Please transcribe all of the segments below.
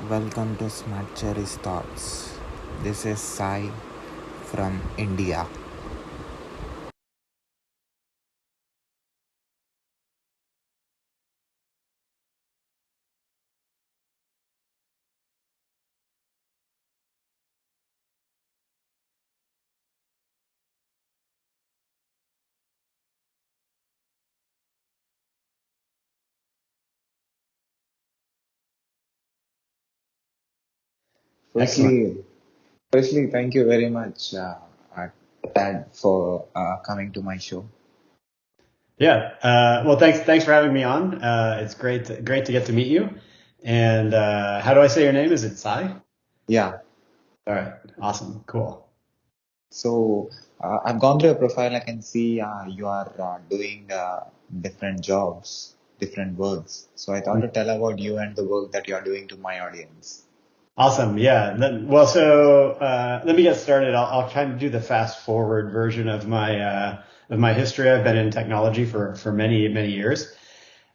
Welcome to Smart Cherry's Thoughts. This is Sai from India. Excellent. Firstly, thank you very much, Tad, for coming to my show. Yeah. Well, thanks for having me on. It's great to get to meet you. And how do I say your name? Is it Sai? Yeah, All right. Awesome. Cool. so I've gone through your profile. I can see you are doing different jobs, different works. So I thought to tell about you and the work that you are doing to my audience. Awesome. Yeah. So let me get started. I'll kind of do the fast forward version of my history. I've been in technology for many years.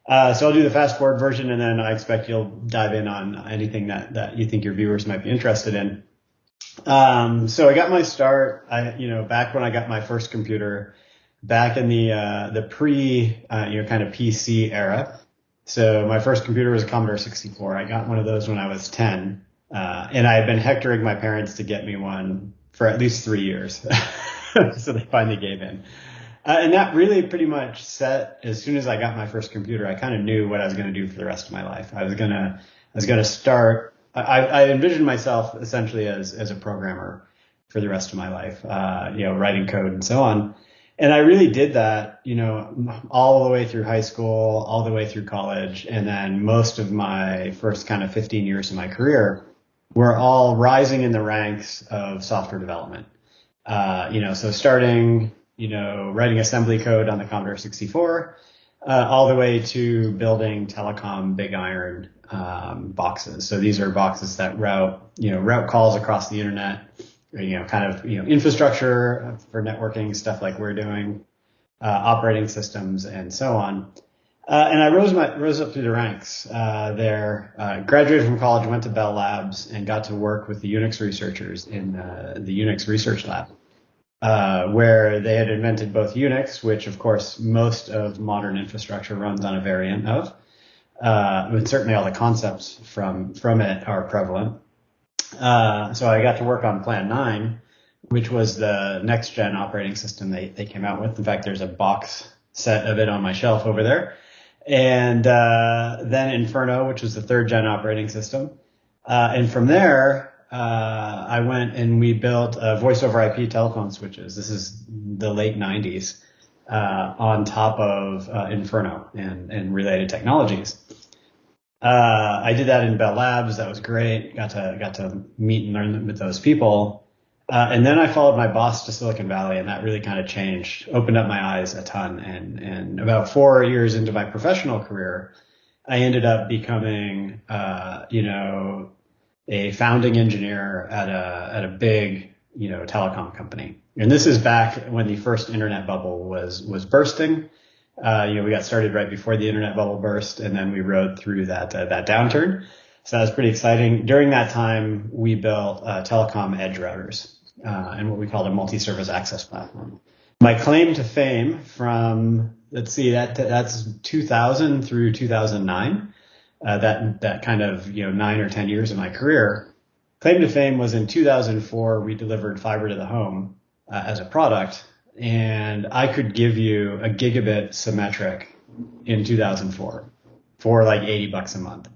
So I'll do the fast forward version, and then I expect you'll dive in on anything that you think your viewers might be interested in. So I got my start, back when I got my first computer, back in the pre, kind of PC era. So my first computer was a Commodore 64. I got one of those when I was 10, and I had been hectoring my parents to get me one for at least 3 years. So they finally gave in. And that really pretty much set, as soon as I got my first computer, I kind of knew what I was going to do for the rest of my life. I was gonna start. I envisioned myself essentially as a programmer for the rest of my life, writing code and so on. And I really did that, all the way through high school, all the way through college, and then most of my first kind of 15 years of my career were all rising in the ranks of software development. So starting, writing assembly code on the Commodore 64, all the way to building telecom big iron boxes. So these are boxes that route calls across the internet, infrastructure for networking, stuff like we're doing, operating systems and so on. And I rose up through the ranks there. Graduated from college, went to Bell Labs, and got to work with the Unix researchers in the Unix research lab, where they had invented both Unix, which of course most of modern infrastructure runs on a variant of, and certainly all the concepts from it are prevalent. So I got to work on Plan 9, which was the next gen operating system they came out with. In fact, there's a box set of it on my shelf over there. And then Inferno, which was the third gen operating system. And from there, I went and we built voice over IP telephone switches. This is the late 90s, on top of Inferno and related technologies. I did that in Bell Labs. That was great. Got to meet and learn with those people. And then I followed my boss to Silicon Valley, and that really kind of opened up my eyes a ton. And about 4 years into my professional career, I ended up becoming, a founding engineer at a big, telecom company. And this is back when the first internet bubble was bursting. We got started right before the internet bubble burst, and then we rode through that downturn. So that was pretty exciting. During that time, we built telecom edge routers and what we called a multi-service access platform. My claim to fame from, let's see, that's 2000 through 2009. That kind of 9 or 10 years of my career. Claim to fame was in 2004. We delivered fiber to the home as a product, and I could give you a gigabit symmetric in 2004 for like $80 a month.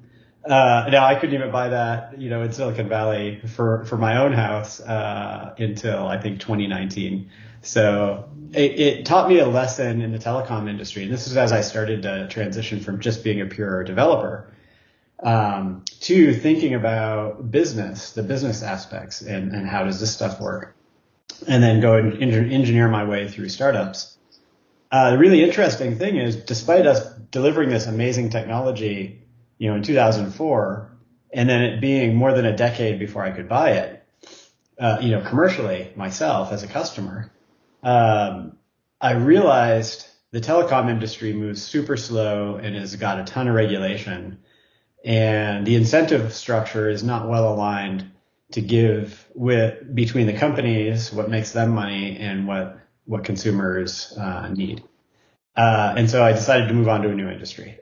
Now I couldn't even buy that, in Silicon Valley for my own house, until I think 2019. So it taught me a lesson in the telecom industry. And this is as I started to transition from just being a pure developer, to thinking about the business aspects and how does this stuff work, and then go and engineer my way through startups. The really interesting thing is, despite us delivering this amazing technology, in 2004, and then it being more than a decade before I could buy it, commercially myself as a customer, I realized the telecom industry moves super slow and has got a ton of regulation. and the incentive structure is not well aligned to give with between the companies what makes them money and what consumers need. And so I decided to move on to a new industry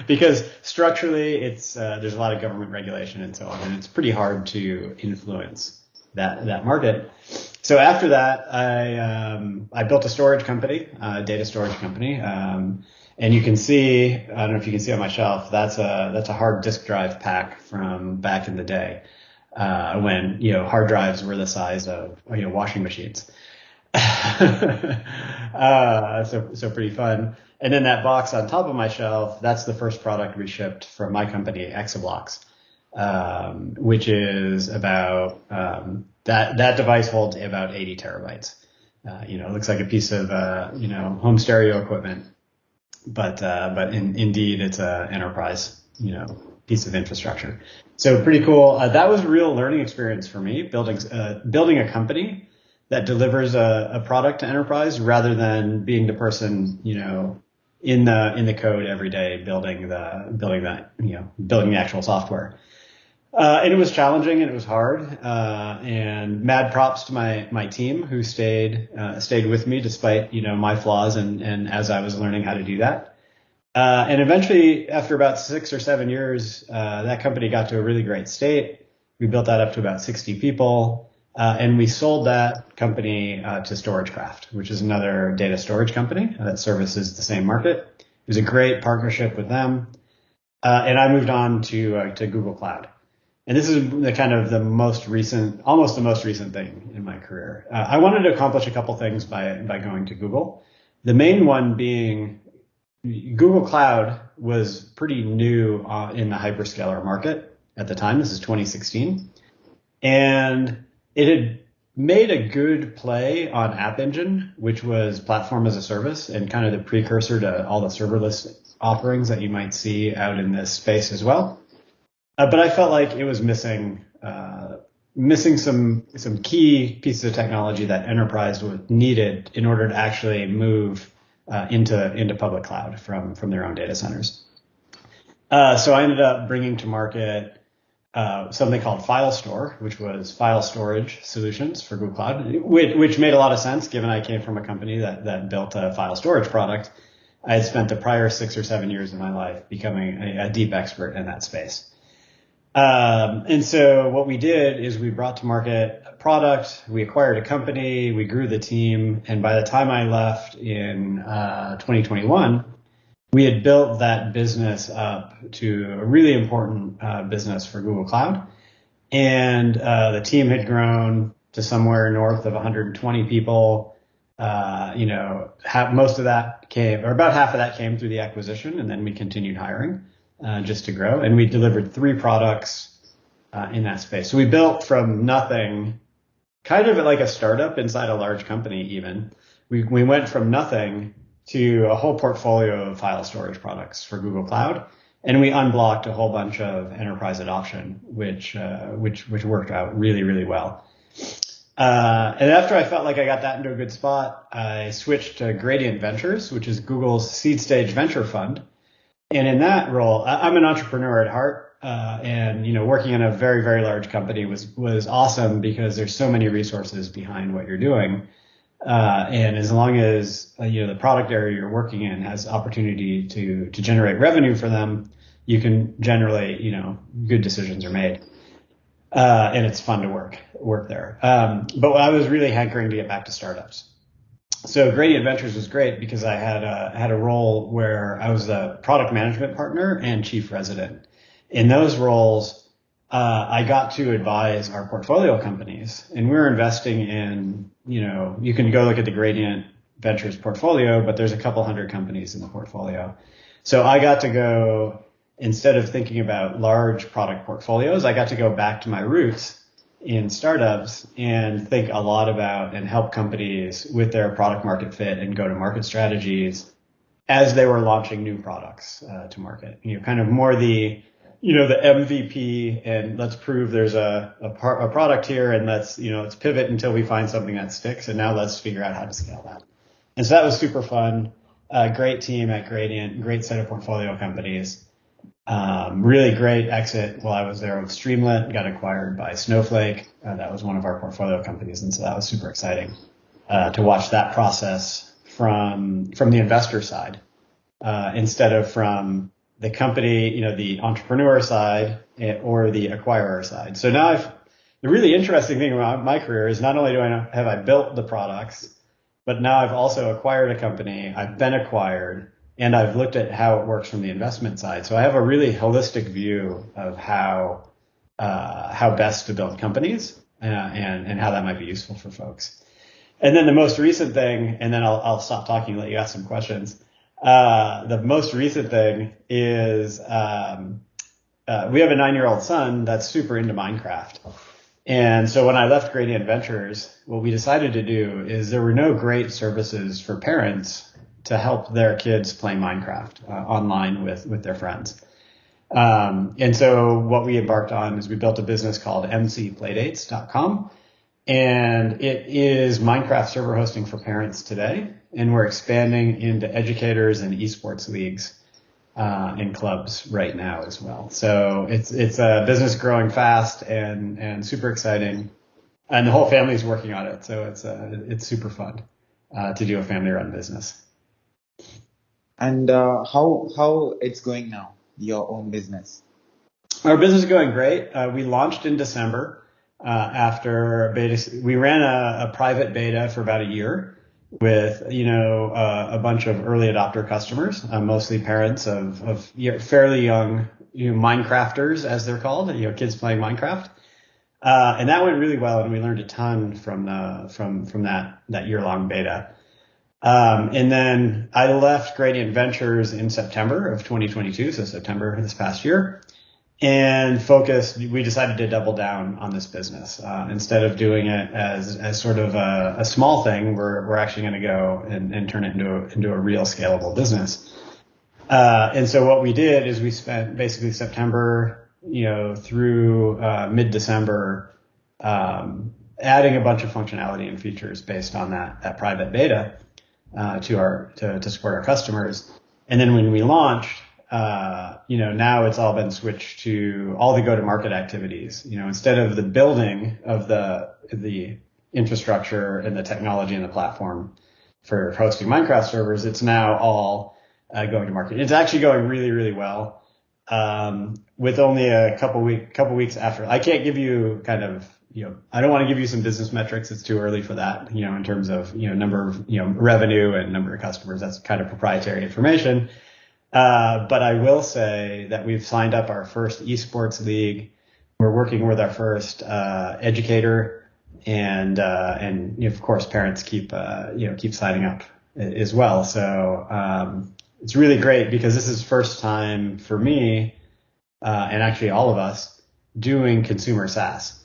because structurally it's there's a lot of government regulation and so on, and it's pretty hard to influence that market. So after that, I built a storage company, a data storage company, and you can see, I don't know if you can see on my shelf, that's a hard disk drive pack from back in the day when hard drives were the size of washing machines. So pretty fun. And then that box on top of my shelf, that's the first product we shipped from my company, Exablocks, which is about that device holds about 80 terabytes. It looks like a piece of home stereo equipment, but indeed it's an enterprise piece of infrastructure. So pretty cool. That was a real learning experience for me, building a company that delivers a product to enterprise rather than being the person, in the code every day building the actual software. And it was challenging and it was hard. And mad props to my team who stayed with me despite, my flaws and as I was learning how to do that. And eventually, after about 6 or 7 years, that company got to a really great state. We built that up to about 60 people. And we sold that company to StorageCraft, which is another data storage company that services the same market. It was a great partnership with them. And I moved on to Google Cloud. And this is almost the most recent thing in my career. I wanted to accomplish a couple things by going to Google. The main one being Google Cloud was pretty new in the hyperscaler market at the time. This is 2016. And it had made a good play on App Engine, which was platform as a service and kind of the precursor to all the serverless offerings that you might see out in this space as well. But I felt like it was missing some key pieces of technology that enterprise needed in order to actually move into public cloud from their own data centers. So I ended up bringing to market something called FileStore, which was file storage solutions for Google Cloud, which made a lot of sense given I came from a company that built a file storage product. I had spent the prior 6 or 7 years of my life becoming a deep expert in that space. And so what we did is we brought to market a product, we acquired a company, we grew the team, and by the time I left in 2021, we had built that business up to a really important business for Google Cloud. And the team had grown to somewhere north of 120 people. Most of that came, or about half of that came through the acquisition, and then we continued hiring just to grow. And we delivered 3 products in that space. So we built from nothing, kind of like a startup inside a large company even. We went from nothing to a whole portfolio of file storage products for Google Cloud, and we unblocked a whole bunch of enterprise adoption, which worked out really, really well. And after I felt like I got that into a good spot, I switched to Gradient Ventures, which is Google's seed stage venture fund. And in that role, I'm an entrepreneur at heart, and working in a very, very large company was awesome because there's so many resources behind what you're doing. And as long as the product area you're working in has opportunity to generate revenue for them, you can generally good decisions are made, and it's fun to work there. But I was really hankering to get back to startups. So Gradient Ventures was great because I had a role where I was a product management partner and chief resident. In those roles, I got to advise our portfolio companies, and we're investing in, you can go look at the Gradient Ventures portfolio, but there's a couple hundred companies in the portfolio. So I got to go, instead of thinking about large product portfolios, I got to go back to my roots in startups and think a lot about and help companies with their product market fit and go to market strategies as they were launching new products to market. Kind of more the MVP, and let's prove there's a product here, and let's pivot until we find something that sticks, and now let's figure out how to scale that. And so that was super fun. Great team at Gradient, great set of portfolio companies. Really great exit while I was there with Streamlit, got acquired by Snowflake. That was one of our portfolio companies. And so that was super exciting to watch that process from the investor side instead of from the company, the entrepreneur side or the acquirer side. So now the really interesting thing about my career is not only have I built the products, but now I've also acquired a company. I've been acquired, and I've looked at how it works from the investment side. So I have a really holistic view of how best to build companies and how that might be useful for folks. And then the most recent thing, and then I'll stop talking and let you ask some questions. The most recent thing is we have a 9-year-old son that's super into Minecraft. And so when I left Gradient Ventures, what we decided to do is there were no great services for parents to help their kids play Minecraft online with their friends. And so what we embarked on is we built a business called mcplaydates.com. And it is Minecraft server hosting for parents today. And we're expanding into educators and esports leagues in clubs right now as well. So it's a business growing fast and super exciting, and the whole family is working on it. So it's super fun to do a family-run business. And how it's going now, your own business? Our business is going great. We launched in December after beta. We ran a private beta for about a year with a bunch of early adopter customers, mostly parents of fairly young Minecrafters, as they're called, kids playing Minecraft, and that went really well, and we learned a ton from that year-long beta. And then I left Gradient Ventures in September of 2022, so September this past year. And we decided to double down on this business. Instead of doing it as sort of a small thing, we're actually going to go and turn it into a real scalable business. And so what we did is we spent basically September, through mid-December, adding a bunch of functionality and features based on that private beta to support our customers. And then when we launched, now it's all been switched to all the go-to-market activities. Instead of the building of the infrastructure and the technology and the platform for hosting Minecraft servers, it's now all going to market. It's actually going really, really well. With only a couple weeks after, I can't give you I don't want to give you some business metrics. It's too early for that, in terms of, number of, revenue and number of customers. That's kind of proprietary information. But I will say that we've signed up our first esports league. We're working with our first educator, and of course parents keep signing up as well. So it's really great because this is first time for me and actually all of us doing consumer SaaS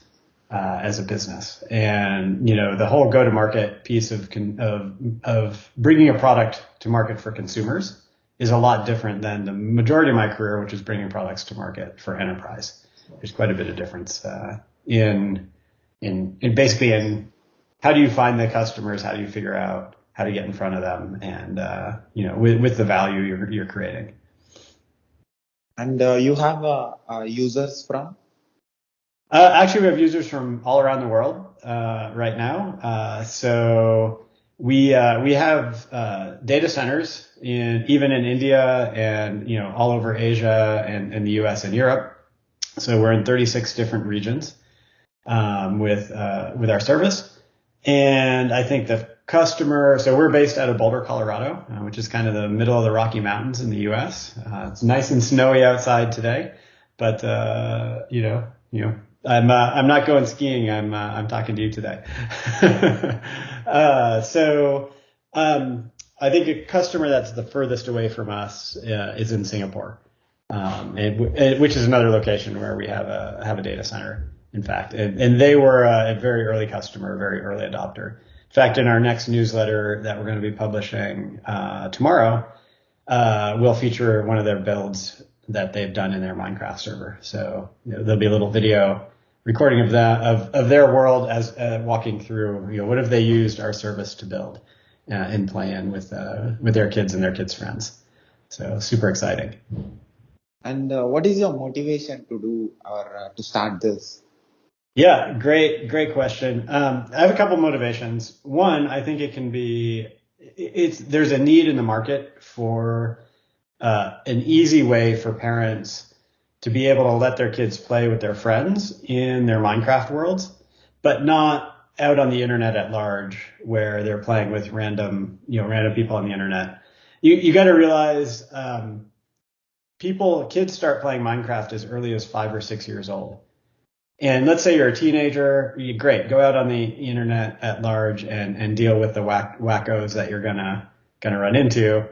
as a business, and the whole go-to-market piece of bringing a product to market for consumers is a lot different than the majority of my career, which is bringing products to market for enterprise. There's quite a bit of difference in how do you find the customers, how do you figure out how to get in front of them, and with the value you're creating. And you have users from? Actually, we have users from all around the world right now. So we have data centers even in India and all over Asia and the US and Europe. So we're in 36 different regions with our service. And I think the customer, so we're based out of Boulder, Colorado, which is kind of the middle of the Rocky Mountains in the US. It's nice and snowy outside today, but I'm not going skiing. I'm talking to you today. So I think a customer that's the furthest away from us is in Singapore, which is another location where we have a data center, in fact. And they were a very early customer, very early adopter. In fact, in our next newsletter that we're going to be publishing tomorrow, we'll feature one of their builds that they've done in their Minecraft server. So there'll be a little video recording of their world as walking through, what have they used our service to build and play in with their kids and their kids' friends. So super exciting. And what is your motivation to do or to start this? Yeah, great question. I have a couple motivations. One, I think it can be, there's a need in the market for an easy way for parents to be able to let their kids play with their friends in their Minecraft worlds, but not out on the internet at large where they're playing with random people on the internet. You got to realize, kids start playing Minecraft as early as 5 or 6 years old. And let's say you're a teenager, great, go out on the internet at large and deal with the wackos that you're gonna run into.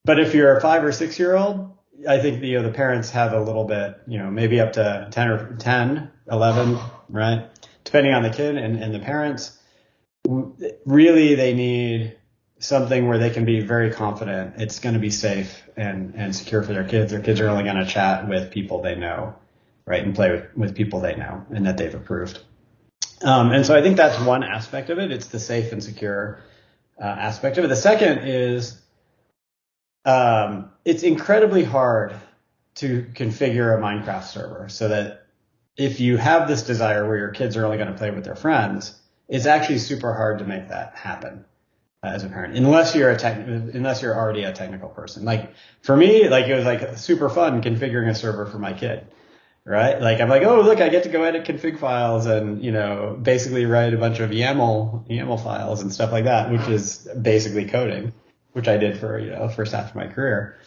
But if you're a 5 or 6 year old, I think the parents have a little bit, maybe up to 10, 11, right? Depending on the kid and the parents, really they need something where they can be very confident it's going to be safe and secure for their kids. Their kids are only going to chat with people they know, right? And play with people they know and that they've approved. And so I think that's one aspect of it. It's the safe and secure aspect of it. The second is it's incredibly hard to configure a Minecraft server so that if you have this desire where your kids are only going to play with their friends, it's actually super hard to make that happen as a parent, unless you're already a technical person. Like for me, like it was like super fun configuring a server for my kid, right? Like I'm like, oh look, I get to go edit config files and basically write a bunch of YAML files and stuff like that, which is basically coding, which I did for the first half of my career.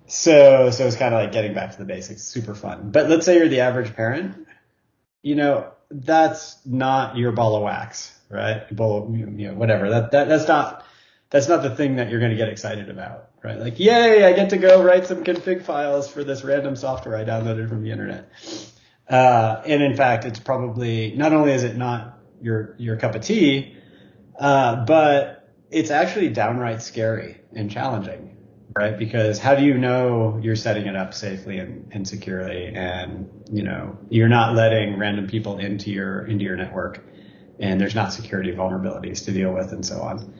So it's kind of like getting back to the basics, super fun. But let's say you're the average parent, that's not your ball of wax, right? Whatever. That's not the thing that you're going to get excited about, right? Like, yay, I get to go write some config files for this random software I downloaded from the internet. And in fact, it's probably, not only is it not your cup of tea, but it's actually downright scary and challenging, right? Because how do you know you're setting it up safely and securely, and you're not letting random people into your network, and there's not security vulnerabilities to deal with, and so on.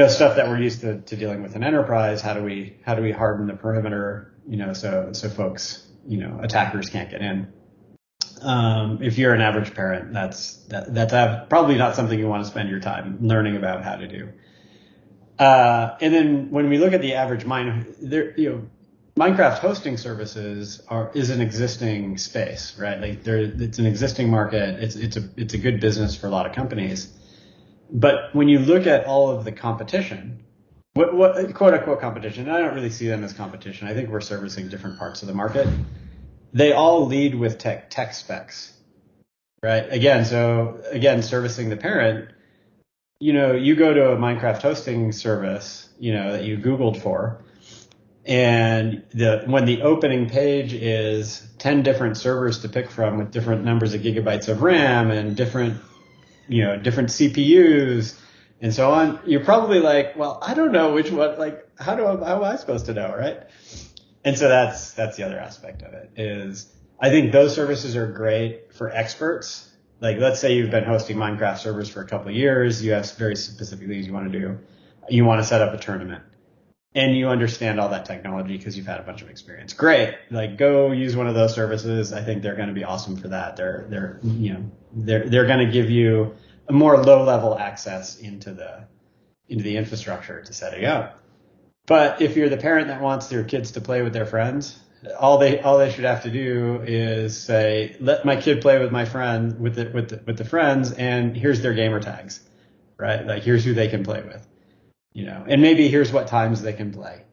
Stuff that we're used to dealing with in enterprise. How do we harden the perimeter? So folks, attackers can't get in. If you're an average parent, that's probably not something you want to spend your time learning about how to do. And then when we look at the average Minecraft hosting services is an existing space, right? Like it's an existing market. It's a good business for a lot of companies. But when you look at all of the competition, what quote unquote competition, and I don't really see them as competition. I think we're servicing different parts of the market. They all lead with tech specs, right? Again, servicing the parent, you go to a Minecraft hosting service, that you Googled for, and when the opening page is 10 different servers to pick from with different numbers of gigabytes of RAM and different CPUs and so on, you're probably like, well, I don't know which one, like, how am I supposed to know, right? And so that's the other aspect of it is I think those services are great for experts. Like, let's say you've been hosting Minecraft servers for a couple of years. You have very specific things you want to do. You want to set up a tournament and you understand all that technology because you've had a bunch of experience. Great. Like, go use one of those services. I think they're going to be awesome for that. They're going to give you a more low level access into the infrastructure to set it up. But if you're the parent that wants their kids to play with their friends, all they should have to do is say, let my kid play with my friend with the friends, and here's their gamer tags, right? Like, here's who they can play with, and maybe here's what times they can play,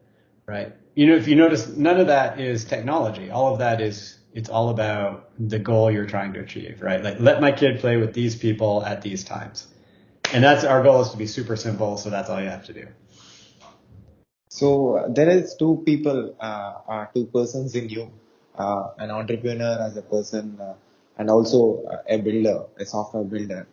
right? If you notice, none of that is technology. All of that it's all about the goal you're trying to achieve, right? Like, let my kid play with these people at these times. And that's our goal, is to be super simple. So that's all you have to do. So there is two persons in you, an entrepreneur as a person, and also a builder, a software builder.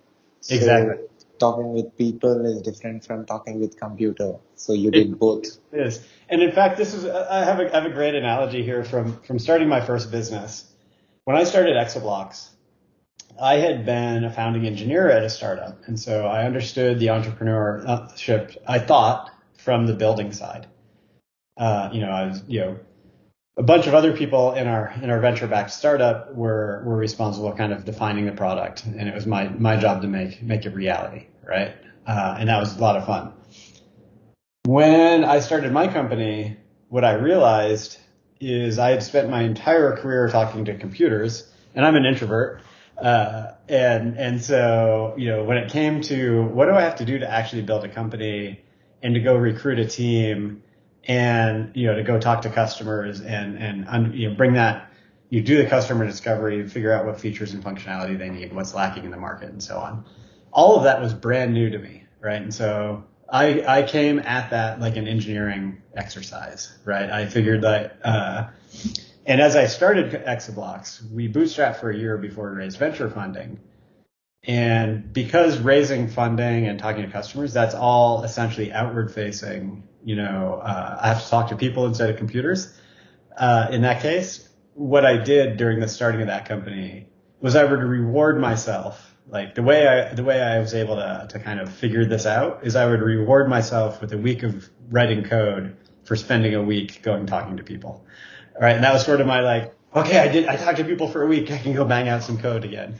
Exactly. So talking with people is different from talking with computer. So you It did both. is. And in fact, I have a great analogy here from starting my first business. When I started Exoblocks, I had been a founding engineer at a startup. And so I understood the entrepreneurship, I thought, from the building side. I was, a bunch of other people in our venture-backed startup were responsible kind of defining the product, and it was my job to make it reality, right? And that was a lot of fun. When I started my company, what I realized is I had spent my entire career talking to computers, and I'm an introvert. And so, when it came to what do I have to do to actually build a company and to go recruit a team and, to go talk to customers and bring that, you do the customer discovery, figure out what features and functionality they need, what's lacking in the market and so on. All of that was brand new to me, right? And so I came at that like an engineering exercise, right? I figured that, and as I started Exablocks, we bootstrapped for a year before we raised venture funding. And because raising funding and talking to customers, that's all essentially outward facing, I have to talk to people instead of computers. In that case, what I did during the starting of that company was I would reward myself. Like the way I was able to kind of figure this out is I would reward myself with a week of writing code for spending a week talking to people. All right. And that was sort of my okay, I talked to people for a week. I can go bang out some code again.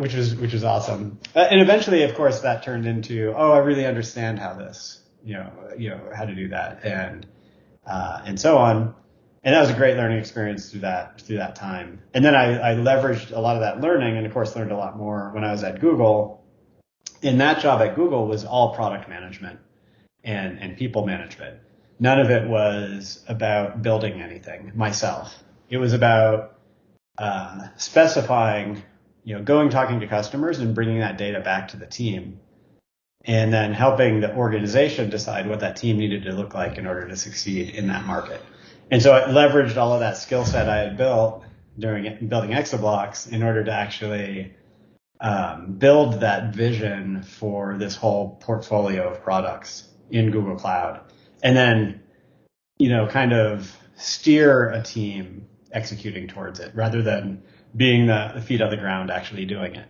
Which was awesome. And eventually, of course, that turned into, I really understand how this, how to do that and so on. And that was a great learning experience through that time. And then I leveraged a lot of that learning and of course learned a lot more when I was at Google. And that job at Google was all product management and people management. None of it was about building anything myself. It was about specifying, talking to customers and bringing that data back to the team and then helping the organization decide what that team needed to look like in order to succeed in that market. And so I leveraged all of that skill set I had built during building Exablocks in order to actually build that vision for this whole portfolio of products in Google Cloud. And then, kind of steer a team executing towards it rather than being the feet on the ground actually doing it.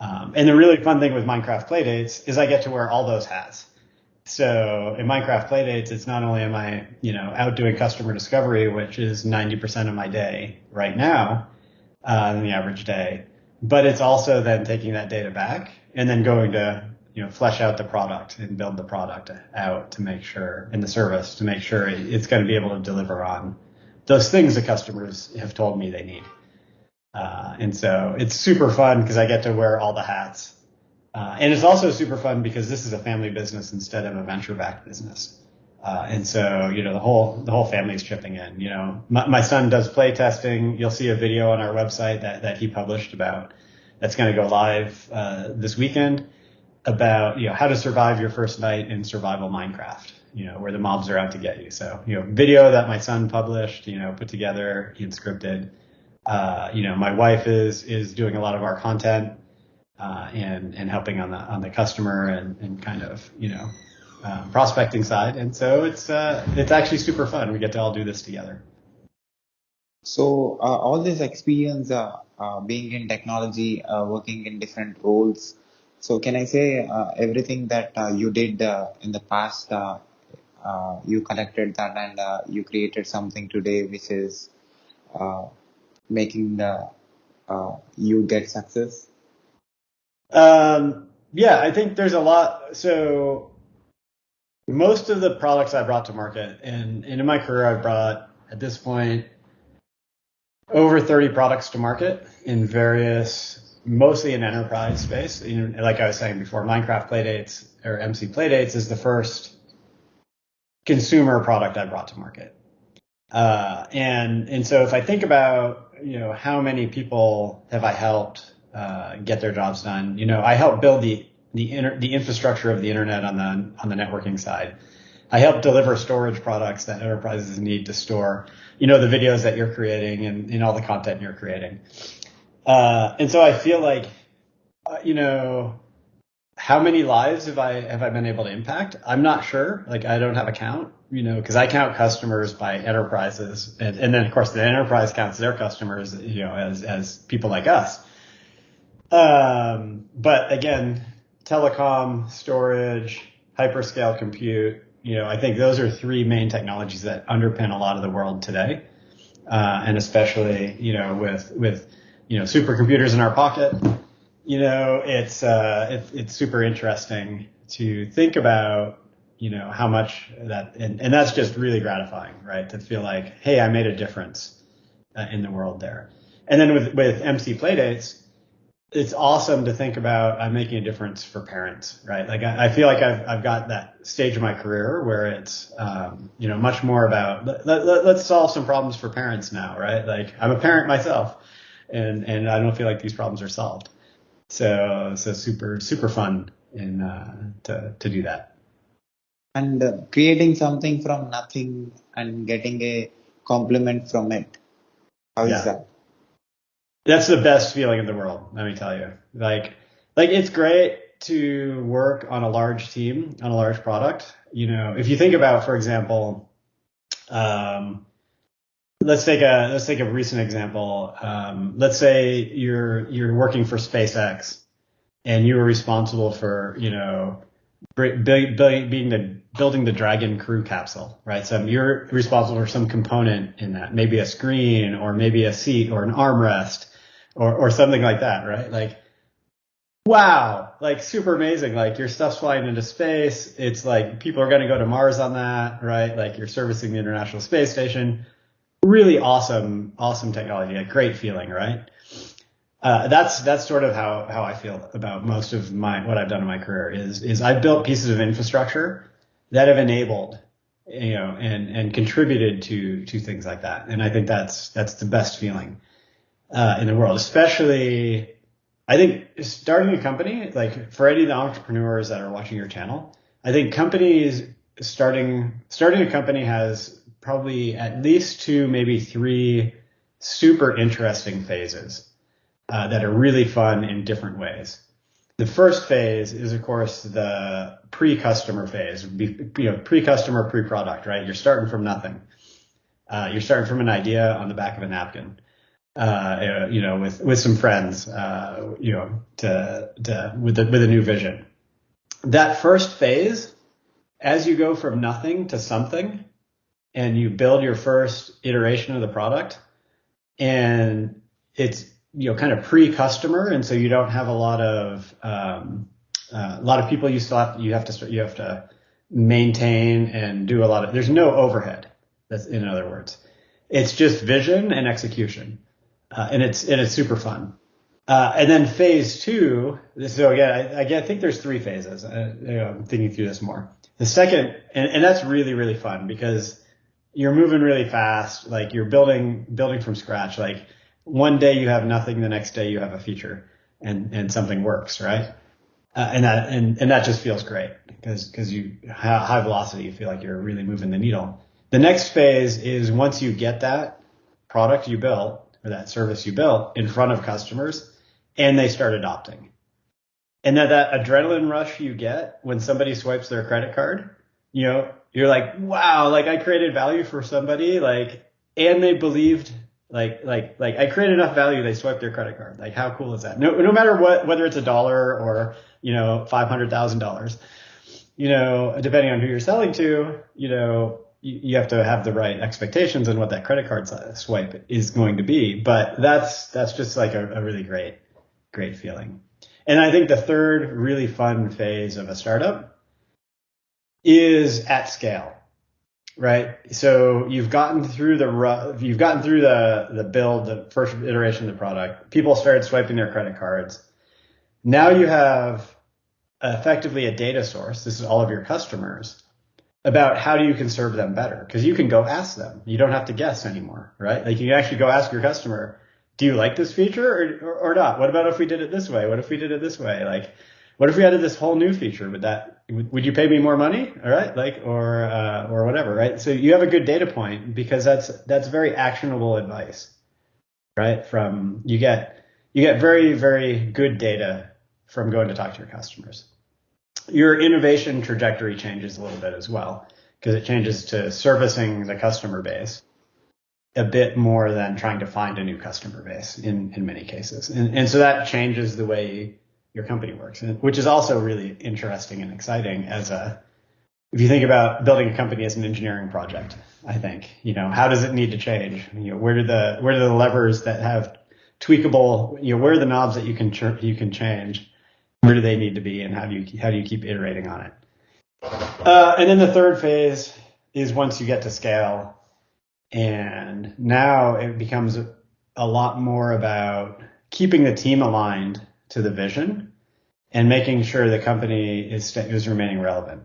And the really fun thing with Minecraft Playdates is I get to wear all those hats. So in Minecraft Playdates, it's not only am I, out doing customer discovery, which is 90% of my day right now, in the average day, but it's also then taking that data back and then going to, flesh out the product and build the product out to make sure, and the service to make sure it's going to be able to deliver on those things the customers have told me they need. And so it's super fun because I get to wear all the hats. And it's also super fun because this is a family business instead of a venture-backed business. And so, the whole family is chipping in. My son does play testing. You'll see a video on our website that he published about that's going to go live this weekend about how to survive your first night in survival Minecraft. Where the mobs are out to get you. So, video that my son published, put together and scripted. My wife is doing a lot of our content and helping on the customer and kind of prospecting side, and so it's actually super fun. We get to all do this together. So all this experience, being in technology, working in different roles. So can I say everything that you did in the past, you collected that and you created something today, which is making you get success? Yeah, I think there's a lot. So most of the products I brought to market, and in my career, I've brought at this point over 30 products to market in various, mostly in enterprise space. Like I was saying before, Minecraft Playdates or MC Playdates is the first consumer product I brought to market. And so if I think about, how many people have I helped get their jobs done, I helped build the infrastructure of the internet on the networking side. I help deliver storage products that enterprises need to store, the videos that you're creating and all the content you're creating. And so I feel like, how many lives have I been able to impact? I'm not sure. Like, I don't have a count, because I count customers by enterprises. And then of course the enterprise counts their customers, as people like us. But again, telecom, storage, hyperscale compute, I think those are three main technologies that underpin a lot of the world today. And especially, with supercomputers in our pocket, it's super interesting to think about, how much that, and that's just really gratifying, right? To feel like, hey, I made a difference in the world there. And then with MC Playdates, it's awesome to think about I'm making a difference for parents, right? Like I feel like I've got that stage of my career where it's, much more about let's solve some problems for parents now, right? Like I'm a parent myself, and I don't feel like these problems are solved. So super super fun to do that. And creating something from nothing and getting a compliment from it. How is Yeah. that? That's the best feeling in the world, let me tell you. Like it's great to work on a large team, on a large product. If you think about, for example, let's take a recent example. Let's say you're working for SpaceX and you were responsible for, building the Dragon crew capsule, right? So you're responsible for some component in that, maybe a screen or maybe a seat or an armrest or something like that, right? Like, wow, like super amazing. Like your stuff's flying into space. It's like people are going to go to Mars on that, right? Like you're servicing the International Space Station. Really awesome, awesome technology. A great feeling, right? That's sort of how I feel about most of what I've done in my career is I've built pieces of infrastructure that have enabled, and contributed to things like that. And I think that's the best feeling in the world, especially I think starting a company, like for any of the entrepreneurs that are watching your channel, I think companies starting a company has probably at least two, maybe three super interesting phases that are really fun in different ways. The first phase is, of course, the pre-customer phase, pre-customer, pre-product, right? You're starting from nothing. You're starting from an idea on the back of a napkin, with some friends, with a new vision. That first phase, as you go from nothing to something, and you build your first iteration of the product, and it's kind of pre-customer, and so you don't have a lot of people you have to maintain and do a lot of. There's no overhead. That's in other words, it's just vision and execution, and it's super fun. And then phase two. So again, I think there's three phases. I'm thinking through this more. The second, and that's really really fun because you're moving really fast. Like you're building from scratch. Like one day you have nothing, the next day you have a feature, and something works, right? And that just feels great because you high velocity, you feel like you're really moving the needle. The next phase is once you get that product you built or that service you built in front of customers, and they start adopting. And that adrenaline rush you get when somebody swipes their credit card, you're like, wow, like I created value for somebody, like, and they believed, like I created enough value, they swiped their credit card. Like, how cool is that? No matter whether it's $1 or, $500,000, depending on who you're selling to, you have to have the right expectations on what that credit card swipe is going to be. But that's just like a really great feeling. And I think the third really fun phase of a startup is at scale, right? So you've gotten through the build, the first iteration of the product. People started swiping their credit cards. Now you have effectively a data source. This is all of your customers about how you can serve them better, because you can go ask them. You don't have to guess anymore, right? Like you can actually go ask your customer, do you like this feature or not? What about if we did it this way? What if we did it this way? Like, what if we added this whole new feature? Would you pay me more money? All right. Like, or whatever, right? So you have a good data point because that's very actionable advice, right? You get very, very good data from going to talk to your customers. Your innovation trajectory changes a little bit as well because it changes to servicing the customer base a bit more than trying to find a new customer base in many cases. And so that changes the way your company works, which is also really interesting and exciting as a if you think about building a company as an engineering project, I think, how does it need to change? Where do the levers that have tweakable, where are the knobs that you can change? Where do they need to be, and how do you keep iterating on it? And then the third phase is once you get to scale, and now it becomes a lot more about keeping the team aligned to the vision and making sure the company is remaining relevant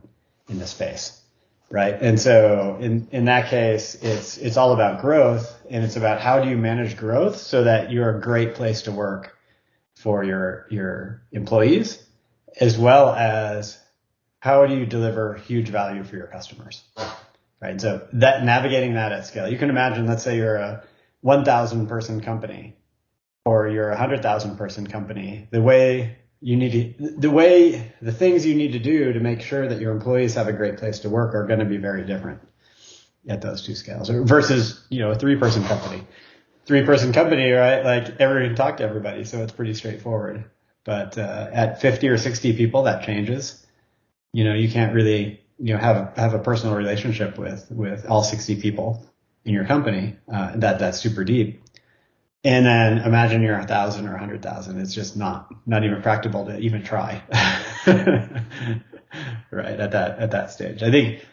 in the space, right? And so in that case, it's all about growth, and it's about how do you manage growth so that you're a great place to work for your employees, as well as how do you deliver huge value for your customers, right? So that navigating that at scale, you can imagine, let's say you're a 1,000 person company or you're a 100,000 person company, the things you need to do to make sure that your employees have a great place to work are going to be very different at those two scales versus, a 3-person company. 3-person company, right? Like everyone can talk to everybody. So it's pretty straightforward. But, at 50 or 60 people, that changes. You can't really, have a personal relationship with all 60 people in your company, that's super deep. And then imagine you're 1,000 or 100,000. It's just not even practical to even try. Right. At that stage. I think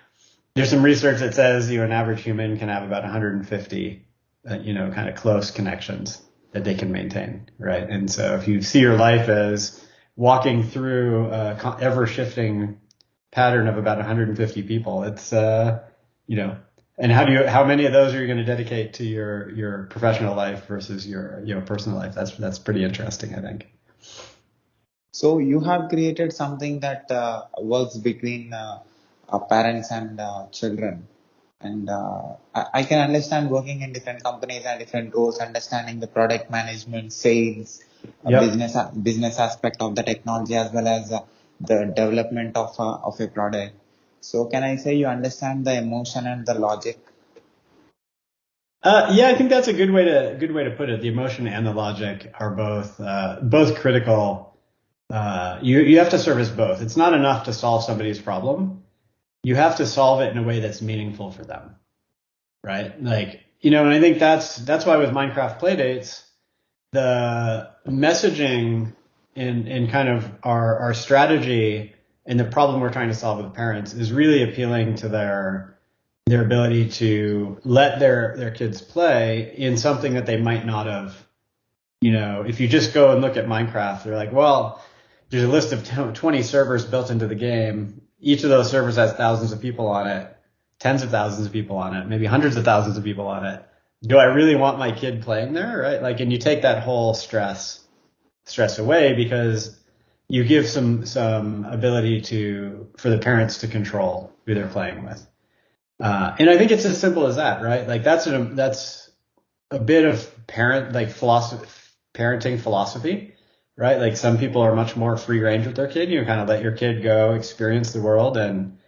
there's some research that says, an average human can have about 150, kind of close connections that they can maintain. Right. And so if you see your life as walking through a ever shifting pattern of about 150 people, it's, and how many of those are you going to dedicate to your professional life versus your personal life? That's pretty interesting, I think. So you have created something that works between parents and children. And I can understand working in different companies and different roles, understanding the product management, sales, Yep. business aspect of the technology, as well as the development of a product. So can I say you understand the emotion and the logic? Yeah, I think that's a good way to put it. The emotion and the logic are both critical. You have to service both. It's not enough to solve somebody's problem. You have to solve it in a way that's meaningful for them, right? Like, and I think that's why with Minecraft Playdates, the messaging in kind of our strategy and the problem we're trying to solve with parents is really appealing to their ability to let their kids play in something that they might not have. If you just go and look at Minecraft, they're like, well, there's a list of 20 servers built into the game. Each of those servers has thousands of people on it, tens of thousands of people on it, maybe hundreds of thousands of people on it. Do I really want my kid playing there, right? Like, and you take that whole stress away because you give some ability for the parents to control who they're playing with. And I think it's as simple as that, right? Like that's a bit of parenting philosophy, right? Like some people are much more free range with their kid. You kind of let your kid go experience the world and,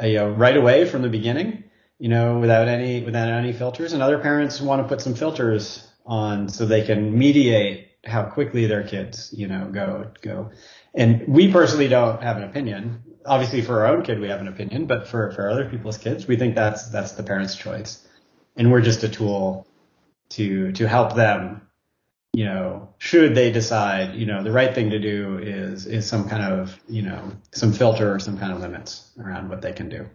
right away from the beginning, without any filters. And other parents want to put some filters on so they can mediate how quickly their kids, go. And we personally don't have an opinion. Obviously for our own kid, we have an opinion, but for other people's kids, we think that's the parent's choice. And we're just a tool to help them, should they decide, the right thing to do is some kind of, some filter or some kind of limits around what they can do.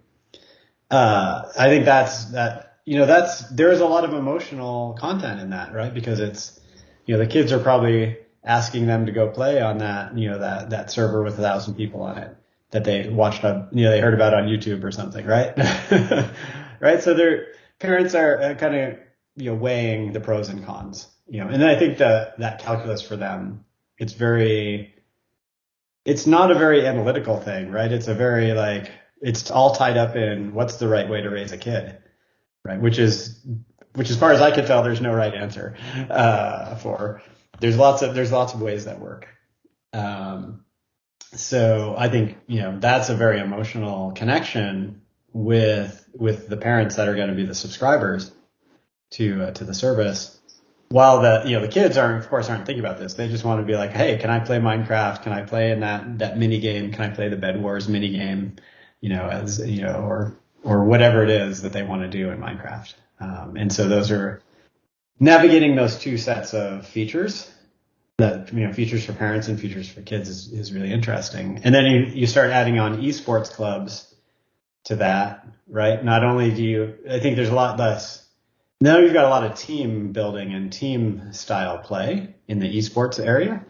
I think there's a lot of emotional content in that, right? Because it's, the kids are probably asking them to go play on that, that server with 1,000 people on it that they watched on, they heard about on YouTube or something, right? Right. So their parents are kind of, weighing the pros and cons, and then I think that calculus for them, it's not a very analytical thing, right? It's a very it's all tied up in what's the right way to raise a kid, right? Which as far as I can tell, there's no right answer, there's lots of ways that work. So I think, that's a very emotional connection with the parents that are going to be the subscribers to the service. While the kids aren't thinking about this. They just want to be like, hey, can I play Minecraft? Can I play in that mini game? Can I play the Bed Wars mini game? as, or whatever it is that they want to do in Minecraft. And so those are navigating those two sets of features that, features for parents and features for kids is really interesting. And then you start adding on esports clubs to that, right? Not only I think there's a lot less, now you've got a lot of team building and team style play in the esports area.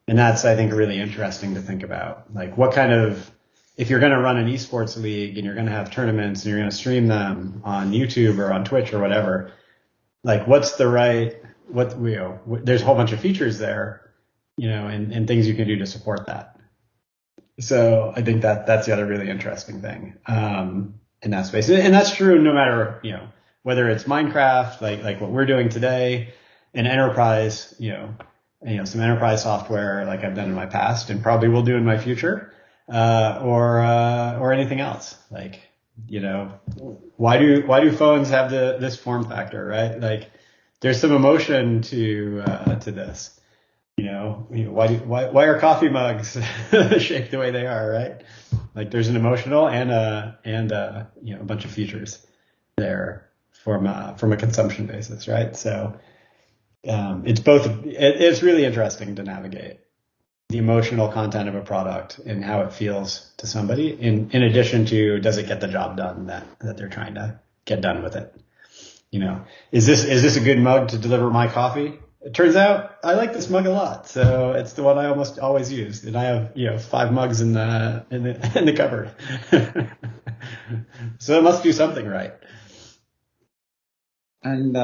And that's, I think, really interesting to think about. Like if you're going to run an esports league and you're going to have tournaments and you're going to stream them on YouTube or on Twitch or whatever, like there's a whole bunch of features there, and things you can do to support that. So I think that's the other really interesting thing, in that space. And that's true no matter, whether it's Minecraft, like what we're doing today, an enterprise, some enterprise software like I've done in my past and probably will do in my future, or anything else. Like, why do phones have this form factor, right? Like, there's some emotion to this. Why are coffee mugs shaped the way they are, right? Like, there's an emotional and a bunch of features there from a consumption basis, right? So it's both. It's really interesting to navigate the emotional content of a product and how it feels to somebody, in addition to, does it get the job done that they're trying to get done with it? Is this a good mug to deliver my coffee? It turns out I like this mug a lot, so it's the one I almost always use, and I have 5 mugs in the cupboard. So it must do something right. And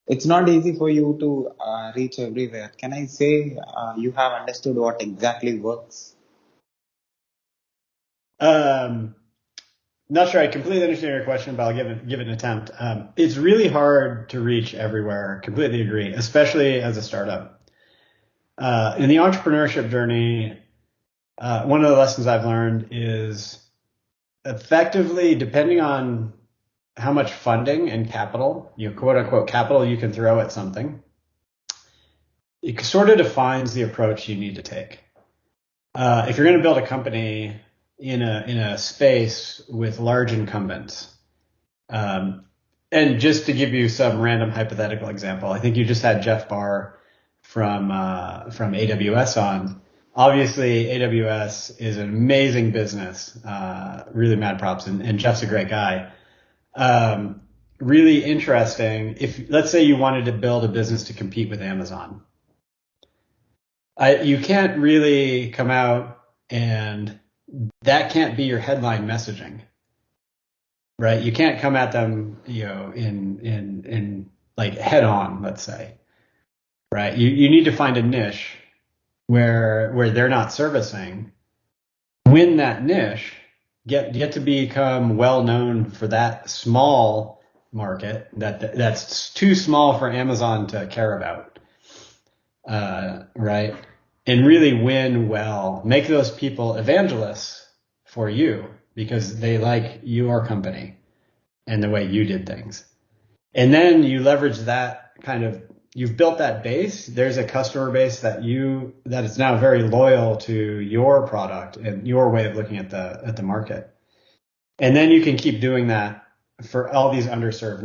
it's not easy for you to reach everywhere. Can I say you have understood what exactly works? Not sure I completely understand your question, but I'll give it an attempt. It's really hard to reach everywhere. Completely agree, especially as a startup. In the entrepreneurship journey, one of the lessons I've learned is, effectively, depending on how much funding and capital, quote unquote capital, you can throw at something, it sort of defines the approach you need to take. If you're going to build a company in a space with large incumbents, and just to give you some random hypothetical example, I think you just had Jeff Barr from AWS on. Obviously, AWS is an amazing business, really mad props, and Jeff's a great guy. Really interesting. If, let's say, you wanted to build a business to compete with Amazon, you can't really come out, and that can't be your headline messaging, right? You can't come at them, in like head on, let's say, right? You need to find a niche where they're not servicing, win that niche, get to become well known for that small market that's too small for Amazon to care about, right? And really win well, make those people evangelists for you because they like your company and the way you did things. And then you leverage that you've built that base. There's a customer base that is now very loyal to your product and your way of looking at the market. And then you can keep doing that for all these underserved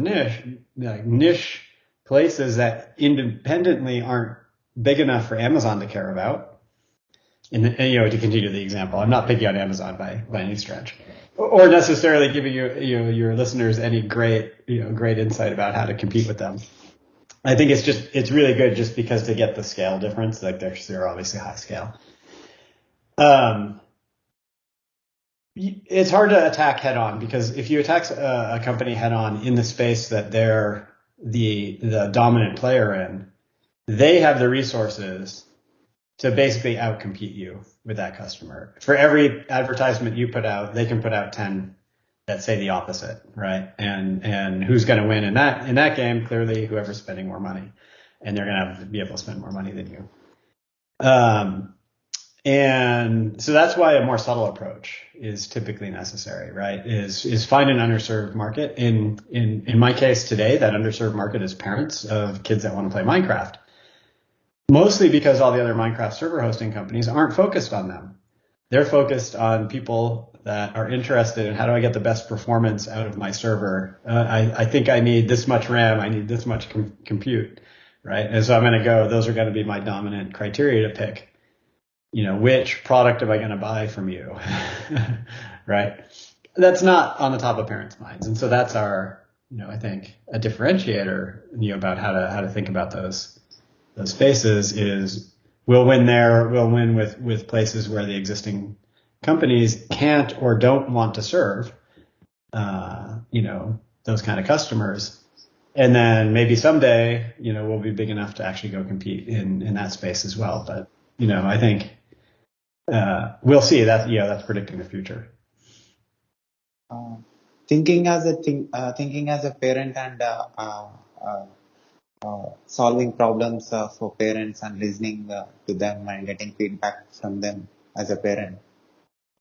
niche places that independently aren't big enough for Amazon to care about. And to continue the example, I'm not picking on Amazon by any stretch, or necessarily giving your listeners any great insight about how to compete with them. I think it's really good just because to get the scale difference, like they're obviously high scale. It's hard to attack head on, because if you attack a company head on in the space that they're the dominant player in, they have the resources to basically outcompete you with that customer. For every advertisement you put out, they can put out 10 that say the opposite, right? And who's going to win in that game? Clearly, whoever's spending more money, and they're going to have to be able to spend more money than you. And so that's why a more subtle approach is typically necessary, right? Is find an underserved market. In my case today, that underserved market is parents of kids that want to play Minecraft. Mostly because all the other Minecraft server hosting companies aren't focused on them. They're focused on people that are interested in how do I get the best performance out of my server. I think I need this much RAM. I need this much compute, right? And so I'm going to go, those are going to be my dominant criteria to pick, which product am I going to buy from you? Right? That's not on the top of parents' minds. And so that's our, I think a differentiator, about how to think about those spaces is we'll win there. We'll win with places where the existing companies can't or don't want to serve, those kind of customers. And then maybe someday, we'll be big enough to actually go compete in that space as well. But, I think, we'll see that, that's predicting the future. Uh, thinking as a parent and uh, solving problems for parents and listening to them and getting feedback from them as a parent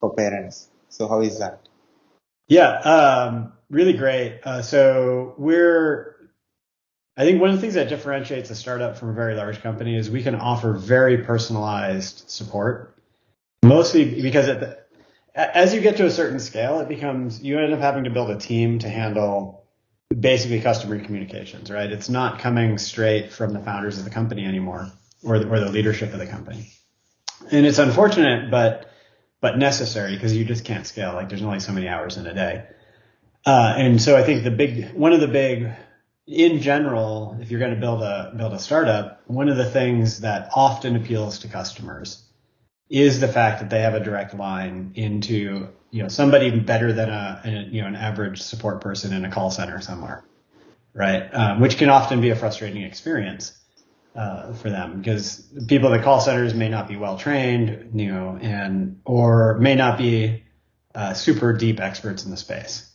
for parents. So how is that? Yeah, really great. I think one of the things that differentiates a startup from a very large company is we can offer very personalized support, mostly because as you get to a certain scale, you end up having to build a team to handle basically customer communications, right? It's not coming straight from the founders of the company anymore or the leadership of the company. And it's unfortunate, but necessary because you just can't scale. Like there's only so many hours in a day. And so I think in general, if you're going to build a startup, one of the things that often appeals to customers is the fact that they have a direct line into, somebody better than an average support person in a call center somewhere, right? Which can often be a frustrating experience for them because people at the call centers may not be well trained, or may not be super deep experts in the space.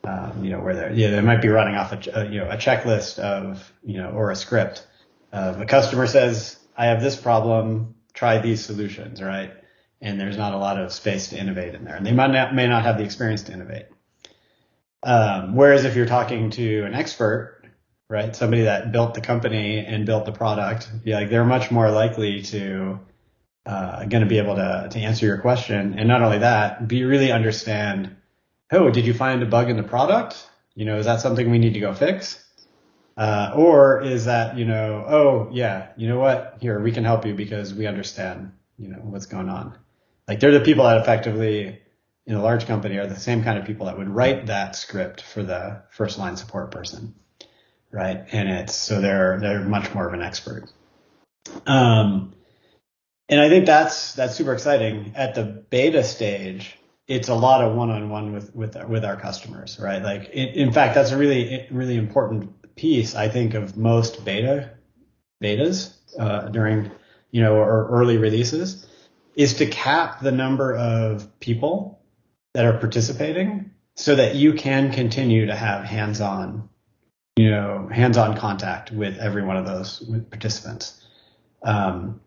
Where they might be running off a checklist of, or a script of a customer says, I have this problem, try these solutions, right? And there's not a lot of space to innovate in there. And they may not have the experience to innovate. Whereas if you're talking to an expert, right, somebody that built the company and built the product, they're much more likely to going to be able to answer your question. And not only that, really understand, oh, did you find a bug in the product? Is that something we need to go fix? Or is that, oh yeah, you know what? Here, we can help you because we understand, what's going on. Like they're the people that effectively in a large company are the same kind of people that would write that script for the first line support person. Right. And so they're much more of an expert. And I think that's super exciting. At the beta stage, it's a lot of one-on-one with our customers, right? Like in fact, that's a really, really important piece, I think, of most betas during, or early releases is to cap the number of people that are participating so that you can continue to have hands-on contact with every one of those participants. Certainly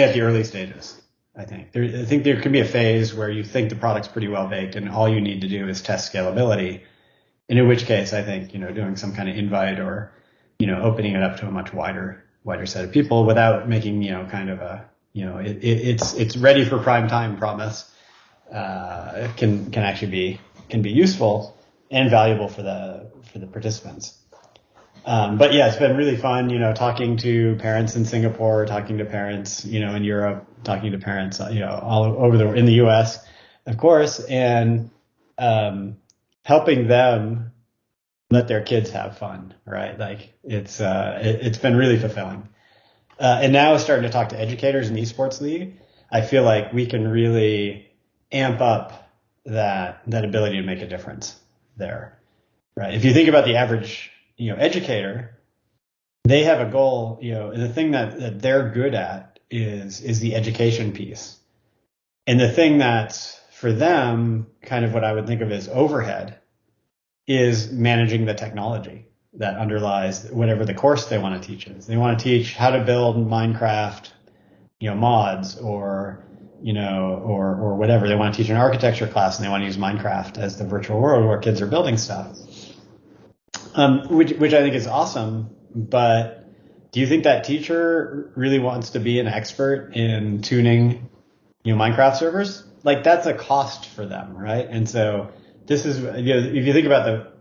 at the early stages, I think there can be a phase where you think the product's pretty well baked and all you need to do is test scalability. And in which case, I think, doing some kind of invite or, opening it up to a much wider set of people without making, kind of a, it's ready for prime time promise, can actually be useful and valuable for the participants. But yeah, it's been really fun, talking to parents in Singapore, talking to parents, in Europe, talking to parents, all over in the US, of course, and, helping them let their kids have fun, right? Like it's been really fulfilling. And now starting to talk to educators in the esports league, I feel like we can really amp up that ability to make a difference there, right? If you think about the average, educator, they have a goal, and the thing that they're good at is the education piece. And the thing that's for them kind of what I would think of as overhead is managing the technology that underlies whatever the course they want to teach is. They want to teach how to build Minecraft, mods or, or whatever. They want to teach an architecture class and they want to use Minecraft as the virtual world where kids are building stuff. Which I think is awesome. But do you think that teacher really wants to be an expert in tuning, Minecraft servers, like that's a cost for them, right? And so this is, if you think about the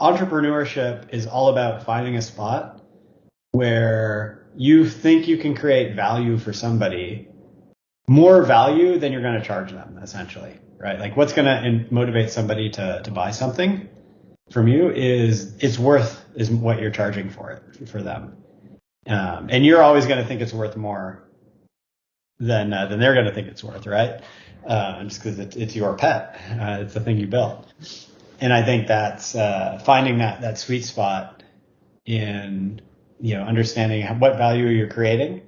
entrepreneurship is all about finding a spot where you think you can create value for somebody, more value than you're going to charge them, essentially, right? Like what's going to motivate somebody to buy something from you is what you're charging for it for them. And you're always going to think it's worth more than they're going to think it's worth, right? Just because it's your pet, it's the thing you built. And I think that's finding that sweet spot in understanding what value you're creating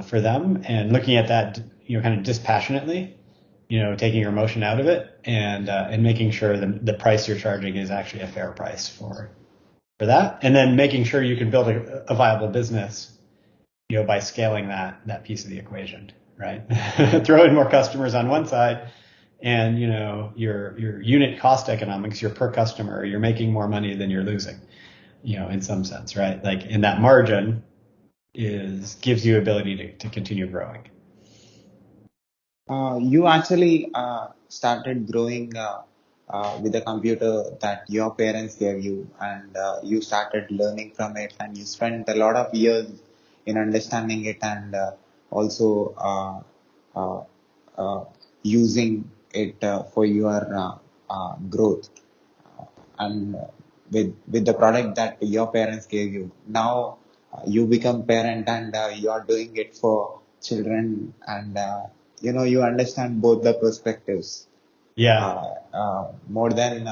for them, and looking at that kind of dispassionately, taking your emotion out of it, and making sure the price you're charging is actually a fair price for that, and then making sure you can build a viable business by scaling that piece of the equation, right? Throw in more customers on one side, and your unit cost economics, your per customer, you're making more money than you're losing, in some sense, right? Like, in that margin gives you ability to continue growing. You actually started growing with a computer that your parents gave you, and you started learning from it, and you spent a lot of years in understanding it, and also uh, uh, using it for your growth. And with the product that your parents gave you, now you become parent, and you are doing it for children, and you understand both the perspectives. Yeah. More than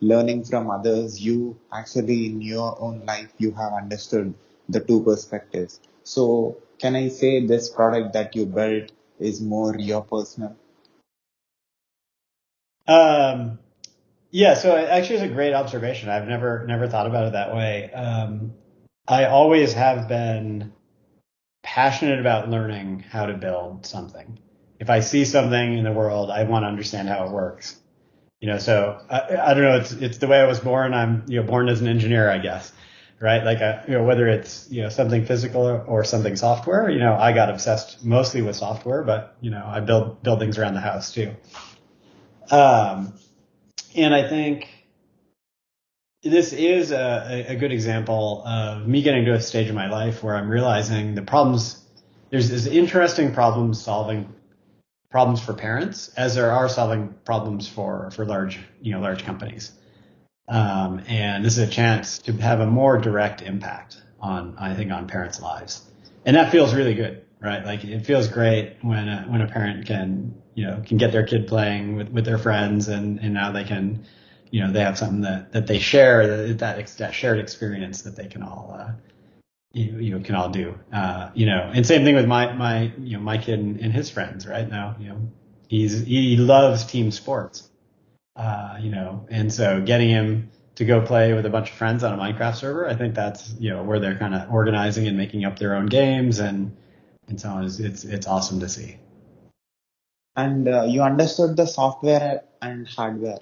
learning from others, you actually in your own life you have understood the two perspectives. So can I say this product that you built is more your personal? Um, yeah. So actually, it's a great observation. I've never thought about it that way. I always have been passionate about learning how to build something. If I see something in the world, I want to understand how it works. So I don't know. It's the way I was born. I'm born as an engineer, I guess, right? Like whether it's something physical or something software. I got obsessed mostly with software, but I build things around the house too. Um, and I think this is a good example of me getting to a stage in my life where I'm realizing the problems. There's this interesting problem solving problems for parents as there are solving problems for large companies. And this is a chance to have a more direct impact I think, on parents' lives. And that feels really good, right? Like, it feels great when a parent can get their kid playing with their friends, and now they can, they have something that they share, that shared experience that they can all, can all do. And same thing with my kid and his friends, right? Now, he loves team sports, and so getting him to go play with a bunch of friends on a Minecraft server, I think that's, where they're kind of organizing and making up their own games and so on. It's awesome to see. And you understood the software and hardware.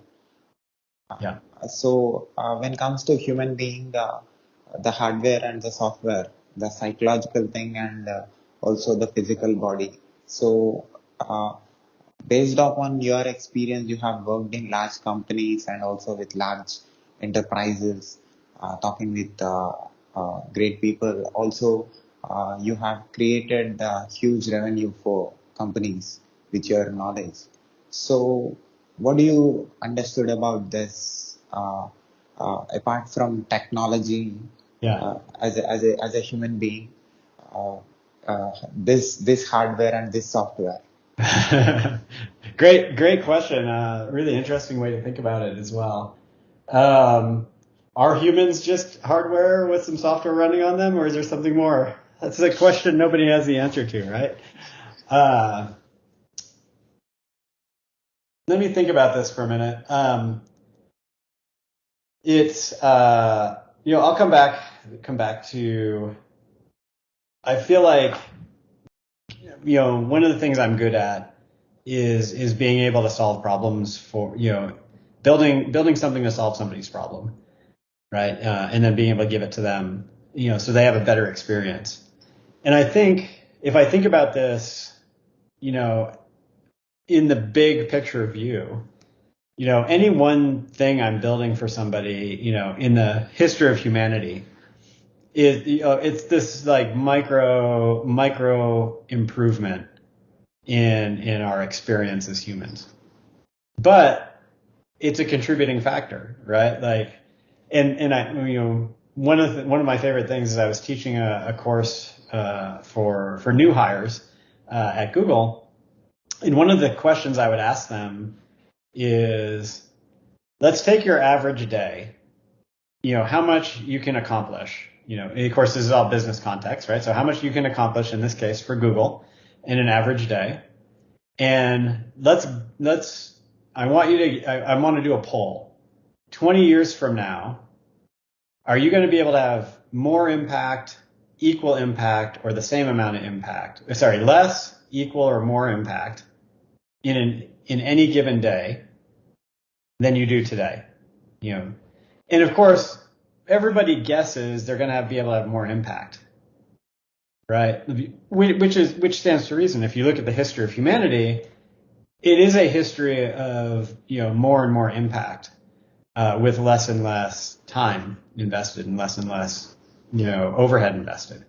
Yeah. So when it comes to human being, the hardware and the software, the psychological thing, and also the physical body. So uh, based upon your experience, you have worked in large companies and also with large enterprises, talking with great people. Also, you have created huge revenue for companies with your knowledge. So, what do you understood about this? Apart from technology, Yeah. as a human being, uh, this hardware and this software. Great question. Really interesting way to think about it as well. Um, are humans just hardware with some software running on them, or is there something more? That's a question nobody has the answer to, right? Uh, Let me think about this for a minute. It's I'll come back to. I feel like one of the things I'm good at is being able to solve problems for building something to solve somebody's problem, right? And then being able to give it to them, so they have a better experience. And I think if I think about this you know, in the big picture view, any one thing I'm building for somebody, in the history of humanity is, it's this like micro improvement in our experience as humans. But it's a contributing factor, right? Like, and I, one of my favorite things is I was teaching a course for new hires at Google, and one of the questions I would ask them is, let's take your average day, how much you can accomplish. Of course, this is all business context, right? So how much you can accomplish in this case for Google in an average day. And I want to do a poll. 20 years from now, are you going to be able to have more impact, equal impact, or the same amount of impact? Sorry, less, equal, or more impact in any given day than you do today? And of course, everybody guesses they're going to be able to have more impact, right? Which stands to reason. If you look at the history of humanity, it is a history of more and more impact with less and less time invested and less overhead invested.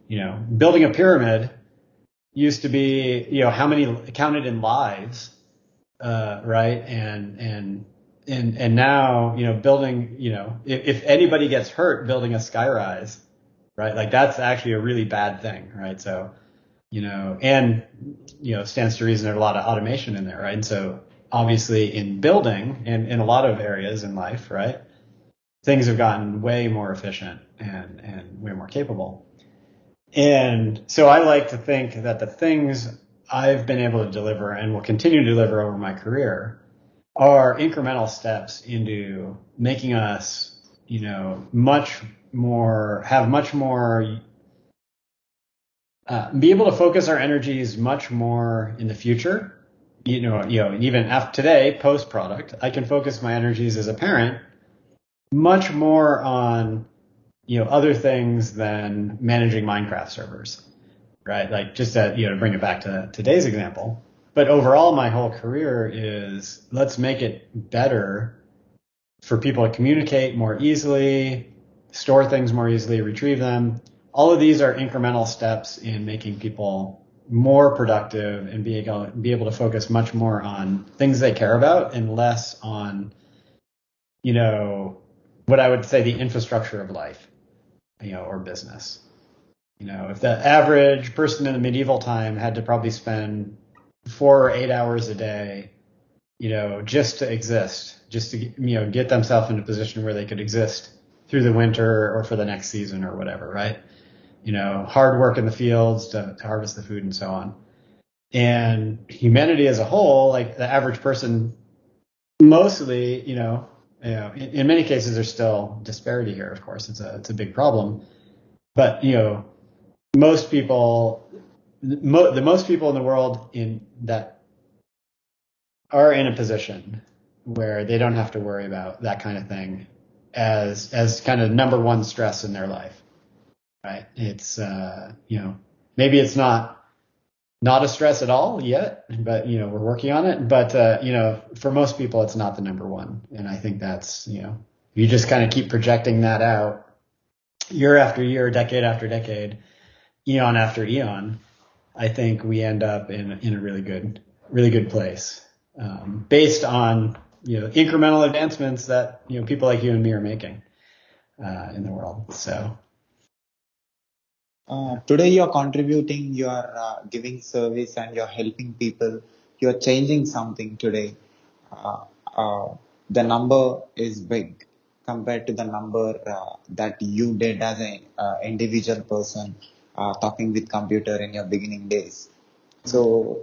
Building a pyramid used to be how many counted in lives, right? And now building if anybody gets hurt building a skyrise, right? Like that's actually a really bad thing, right? So and stands to reason there's a lot of automation in there, right? And so obviously in building and in a lot of areas in life, right, things have gotten way more efficient and way more capable. And so I like to think that the things I've been able to deliver and will continue to deliver over my career are incremental steps into making us, much more, have much more, be able to focus our energies much more in the future. Even after today, post product, I can focus my energies as a parent much more on, other things than managing Minecraft servers, right? Like just to bring it back to today's example. But overall, my whole career is let's make it better for people to communicate more easily, store things more easily, retrieve them. All of these are incremental steps in making people more productive and be able to focus much more on things they care about and less on, what I would say the infrastructure of life, or business. If the average person in the medieval time had to probably spend 4 or 8 hours a day, just to exist, just to, get themselves in a position where they could exist through the winter or for the next season or whatever, right? Hard work in the fields to harvest the food and so on. And humanity as a whole, like the average person, mostly, in many cases, there's still disparity here. Of course, it's a big problem, but most people, the most people in the world that are in a position where they don't have to worry about that kind of thing as kind of number one stress in their life, right? It's maybe it's not a stress at all yet, but we're working on it. But for most people, it's not the number one, and I think that's you just kind of keep projecting that out year after year, decade after decade, eon after eon. I think we end up in a really good place, based on incremental advancements that people like you and me are making in the world. So Today you're contributing, you're giving service, and you're helping people. You're changing something today. Uh, uh, the number is big compared to the number that you did as an individual person talking with computer in your beginning days. So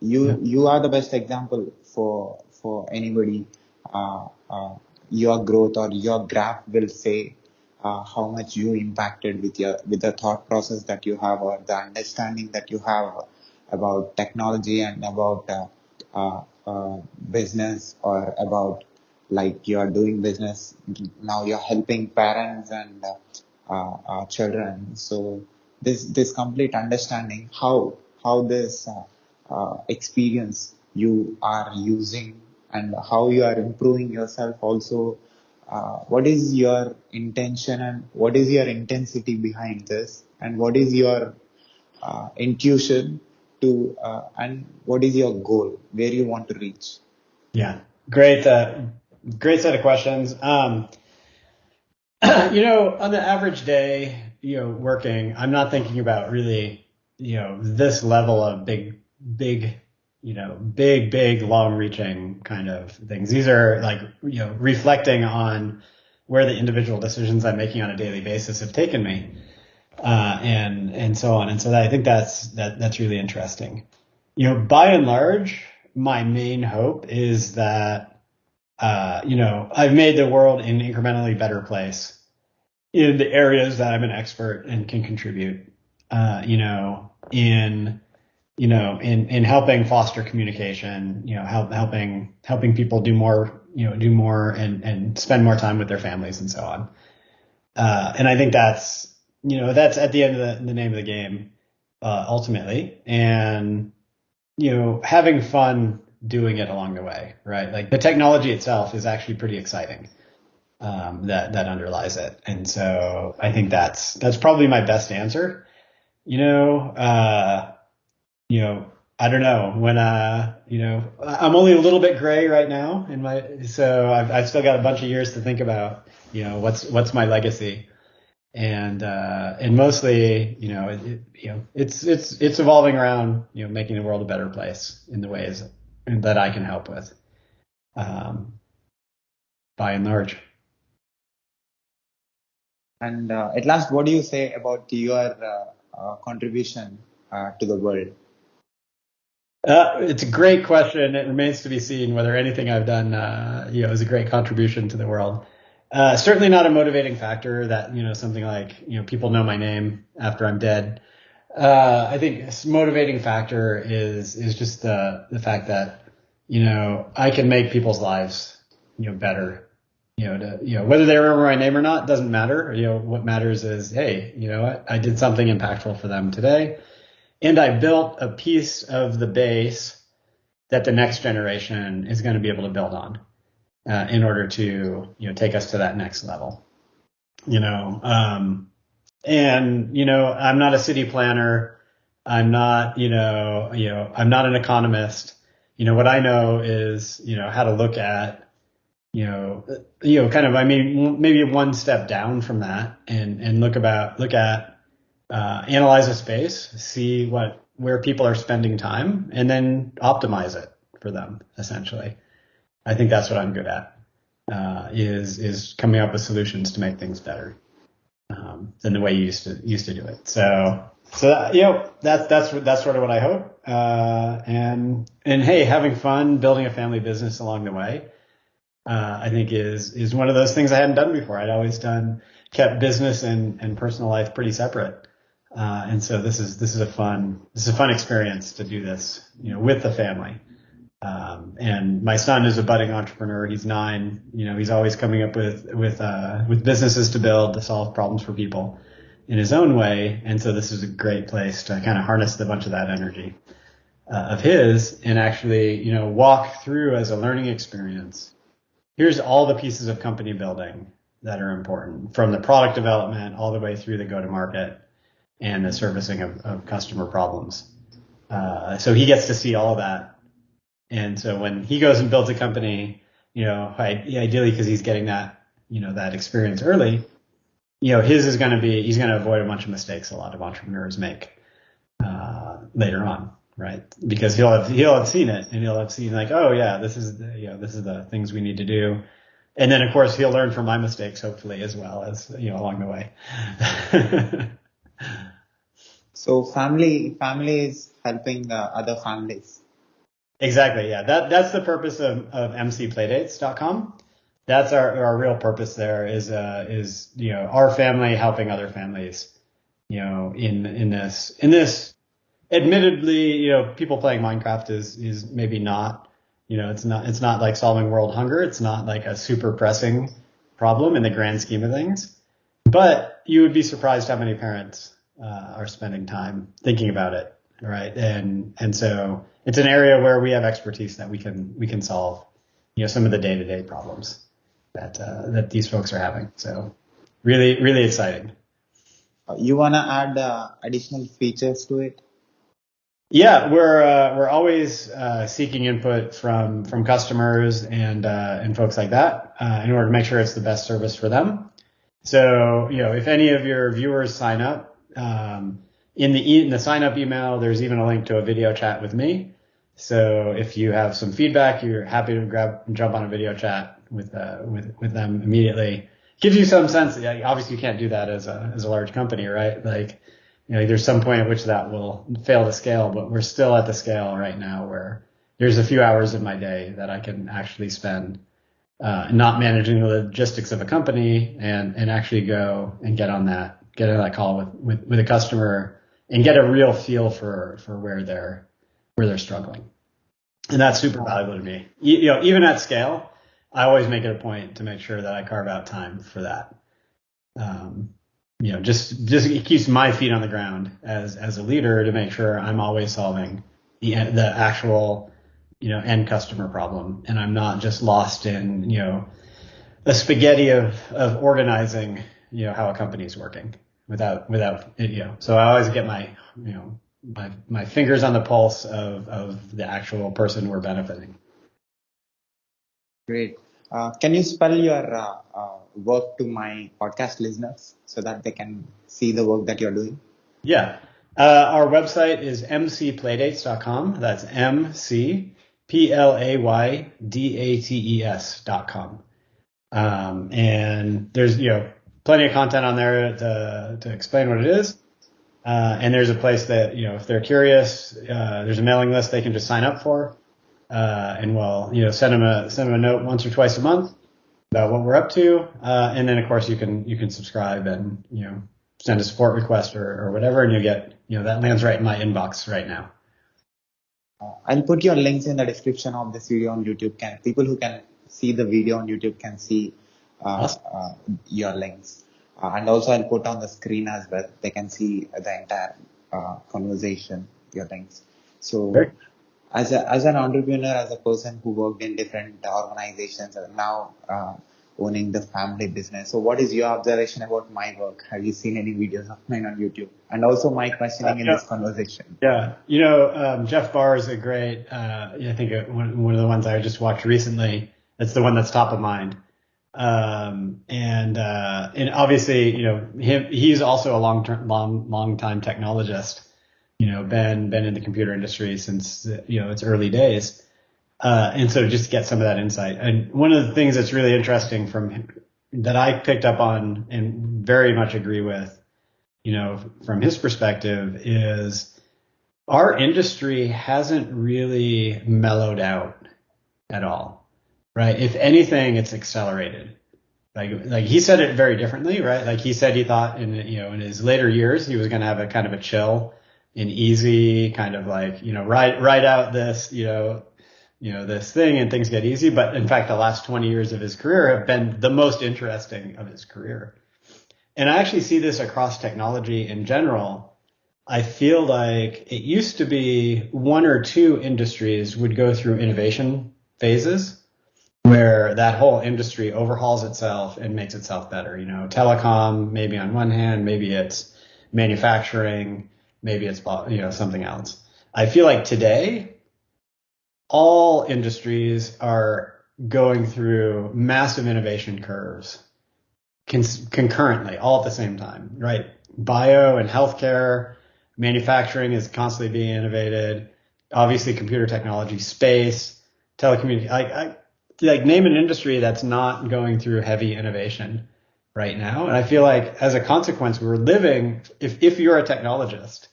yeah. you are the best example for anybody. Your growth or your graph will say how much you impacted with the thought process that you have or the understanding that you have about technology and about business or about like you are doing business now you're helping parents and children. So this complete understanding how this experience you are using and how you are improving yourself also. What is your intention and what is your intensity behind this, and what is your intuition to and what is your goal, where you want to reach? Yeah, great, great set of questions. On the average day, working, I'm not thinking about really, this level of big, big, long-reaching kind of things. These are like, reflecting on where the individual decisions I'm making on a daily basis have taken me, and so on. And so I think that's really interesting. By and large, my main hope is that, I've made the world an incrementally better place in the areas that I'm an expert and can contribute, in helping foster communication, helping people do more and spend more time with their families and so on. And I think that's at the end of the name of the game, ultimately. And, having fun doing it along the way, right? Like the technology itself is actually pretty exciting, that underlies it. And so I think that's probably my best answer. You know, uh, I don't know when, I'm only a little bit gray right now so I've still got a bunch of years to think about, what's my legacy. And mostly, it's evolving around, making the world a better place in the ways that I can help with, um, by and large. And at last, what do you say about your contribution to the world? It's a great question. It remains to be seen whether anything I've done, is a great contribution to the world. Certainly not a motivating factor that, something like, people know my name after I'm dead. I think a motivating factor is just the fact that, I can make people's lives, better. Whether they remember my name or not doesn't matter. What matters is, hey, you know what? I did something impactful for them today, and I built a piece of the base that the next generation is going to be able to build on, in order to, take us to that next level. You know, and I'm not a city planner. I'm not, I'm not an economist. What I know is, how to look at, kind of, I mean, maybe one step down from that and look at, analyze a space, see where people are spending time, and then optimize it for them, essentially. I think that's what I'm good at, is coming up with solutions to make things better, than the way you used to do it. So that's sort of what I hope. And hey, having fun building a family business along the way, I think is one of those things I hadn't done before. I'd always kept business and personal life pretty separate. And so this is a fun experience to do this, with the family. And my son is a budding entrepreneur. He's 9. He's always coming up with businesses to build, to solve problems for people in his own way. And so this is a great place to kind of harness a bunch of that energy, of his, and actually, walk through as a learning experience. Here's all the pieces of company building that are important, from the product development all the way through the go-to-market and the servicing of customer problems. So he gets to see all of that. And so when he goes and builds a company, ideally because he's getting that, that experience early, his is going to be, he's going to avoid a bunch of mistakes a lot of entrepreneurs make, later on, right? Because he'll have seen it, and he'll have seen like, oh yeah, this is the things we need to do. And then of course he'll learn from my mistakes, hopefully, as well as, along the way. So family is helping other families. Exactly. Yeah. That's the purpose of mcplaydates.com. That's our real purpose there is, our family helping other families, in this admittedly, people playing Minecraft is maybe not, it's not like solving world hunger. It's not like a super pressing problem in the grand scheme of things, but you would be surprised how many parents, are spending time thinking about it, right? And so it's an area where we have expertise that we can solve, some of the day-to-day problems that these folks are having. So really, really exciting. You wanna add additional features to it? Yeah, we're always seeking input from customers and folks like that in order to make sure it's the best service for them. So, if any of your viewers sign up, in the sign up email, there's even a link to a video chat with me. So if you have some feedback, you're happy to jump on a video chat with them immediately. Gives you some sense. Yeah, obviously you can't do that as a large company, right? Like, there's some point at which that will fail to scale, but we're still at the scale right now where there's a few hours in my day that I can actually spend not managing the logistics of a company and actually go and get on that call with a customer and get a real feel for where they're struggling. And that's super valuable to me. Even at scale, I always make it a point to make sure that I carve out time for that. Just it keeps my feet on the ground as a leader to make sure I'm always solving the actual end customer problem, and I'm not just lost in a spaghetti of organizing how a company's working without So I always get my fingers on the pulse of the actual person we're benefiting. Great. Can you spell your work to my podcast listeners so that they can see the work that you're doing? Yeah. Our website is mcplaydates.com. That's mcplaydates.com. And there's, plenty of content on there to explain what it is. And there's a place that, if they're curious, there's a mailing list they can just sign up for. And we'll, send them a note once or twice a month about what we're up to. And then of course you can subscribe and, send a support request or whatever, and you get, that lands right in my inbox right now. I'll put your links in the description of this video on YouTube. People who can see the video on YouTube can see your links. And also I'll put on the screen as well. They can see the entire conversation, your links. So Great. as an entrepreneur, as a person who worked in different organizations and now owning the family business. So what is your observation about my work? Have you seen any videos of mine on YouTube? And also my questioning in this conversation. Yeah. Jeff Barr is a great, I think one of the ones I just watched recently. That's the one that's top of mind. And obviously, he's also a long time technologist, been in the computer industry since, its early days. And so just get some of that insight. And one of the things that's really interesting that I picked up on and very much agree with, from his perspective, is our industry hasn't really mellowed out at all, right? If anything, it's accelerated. Like he said it very differently, right? Like he said he thought in his later years he was going to have a kind of a chill and easy kind of like, ride out this, this thing and things get easy. But in fact, the last 20 years of his career have been the most interesting of his career. And I actually see this across technology in general. I feel like it used to be one or two industries would go through innovation phases where that whole industry overhauls itself and makes itself better. Telecom, maybe on one hand, maybe it's manufacturing, maybe it's, something else. I feel like today, all industries are going through massive innovation curves concurrently, all at the same time, right? Bio and healthcare, manufacturing is constantly being innovated. Obviously, computer technology, space, telecommunications. Like name an industry that's not going through heavy innovation right now. And I feel like as a consequence, we're living, if you're a technologist,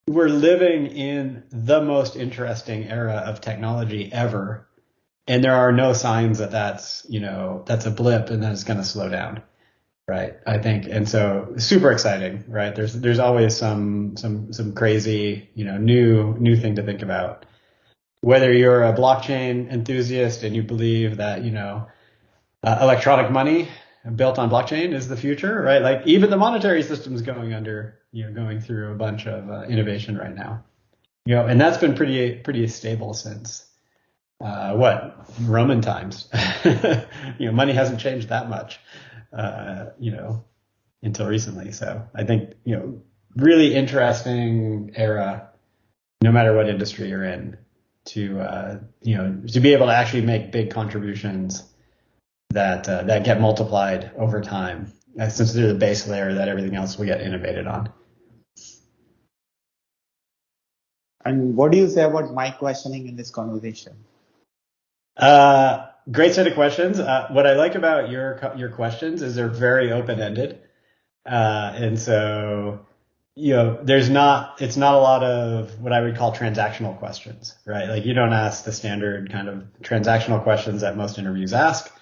we're living in the most interesting era of technology ever. And there are no signs that that's a blip and then it's going to slow down. Right. I think. And so super exciting, right? There's always some crazy, new thing to think about. Whether you're a blockchain enthusiast and you believe that, electronic money built on blockchain is the future, right? Like even the monetary system is going through a bunch of innovation right now, and that's been pretty stable since Roman times. Money hasn't changed that much, until recently. So I think, really interesting era, no matter what industry you're in, to be able to actually make big contributions that get multiplied over time, since they're the base layer that everything else will get innovated on. And what do you say about my questioning in this conversation? Great set of questions. What I like about your questions is they're very open ended, and so it's not a lot of what I would call transactional questions, right? Like you don't ask the standard kind of transactional questions that most interviews ask,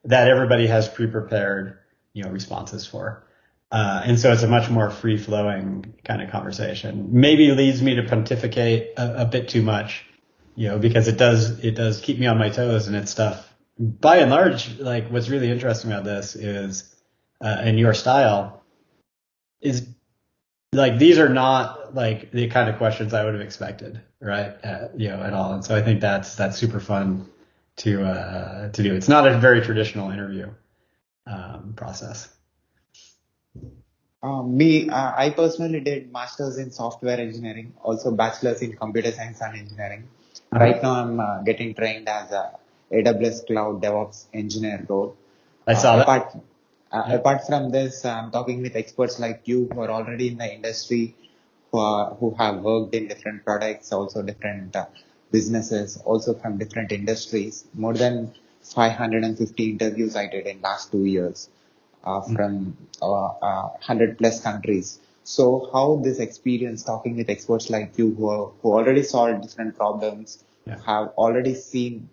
that everybody has pre-prepared, responses for. And so it's a much more free-flowing kind of conversation. Maybe leads me to pontificate a bit too much, because it does keep me on my toes, and it's stuff. By and large, like what's really interesting about this is, and your style is like, these are not like the kind of questions I would have expected, right? At all. And so I think that's super fun to do. It's not a very traditional interview process. I personally did masters in software engineering, also bachelor's in computer science and engineering. Uh-huh. Right now, I'm getting trained as a AWS Cloud DevOps engineer role. I Uh, saw that. apart, Yeah. apart from this, I'm talking with experts like you who are already in the industry, who have worked in different products, also different businesses, also from different industries. More than 550 interviews I did in last 2 years from 100 plus countries. So how this experience talking with experts like you who already solved different problems, Yeah. have already seen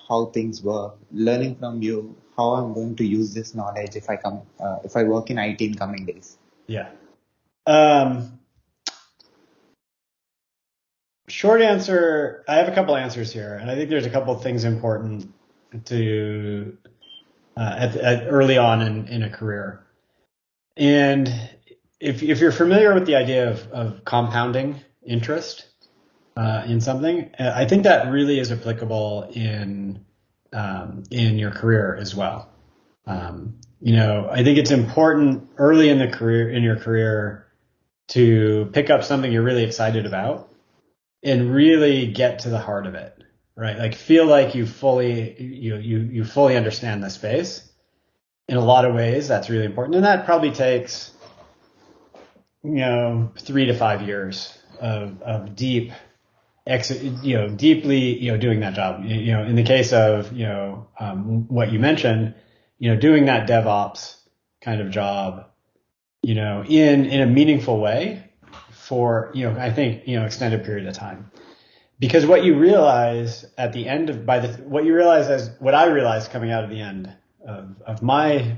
how things work, learning from you how I'm going to use this knowledge if I work in IT in coming days. Yeah. Short answer, I have a couple answers here, and I think there's a couple of things important to early on in a career. And if you're familiar with the idea of compounding interest in something, I think that really is applicable in your career as well. I think it's important early in your career to pick up something you're really excited about and really get to the heart of it, right? Like feel like you fully understand the space. In a lot of ways, that's really important, and that probably takes 3 to 5 years of deeply doing that job. In the case of what you mentioned, doing that DevOps kind of job, in a meaningful way for I think extended period of time. Because what you realize at the end of what I realized coming out of the end of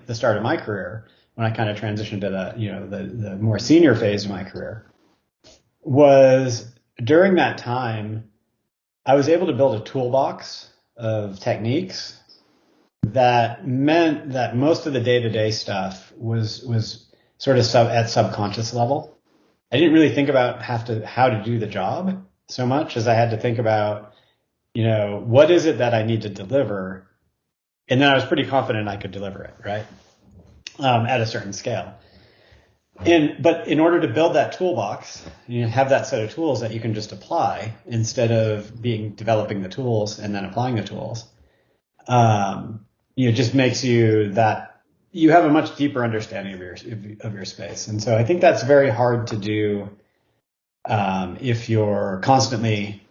the start of my career, when I kind of transitioned to the more senior phase of my career, was during that time I was able to build a toolbox of techniques that meant that most of the day-to-day stuff was sort of at subconscious level. I didn't really think about how to do the job so much as I had to think about, what is it that I need to deliver? And then I was pretty confident I could deliver it, right? At a certain scale. But in order to build that toolbox, have that set of tools that you can just apply instead of developing the tools and then applying the tools, just makes you that you have a much deeper understanding of your space. And so I think that's very hard to do if you're constantly.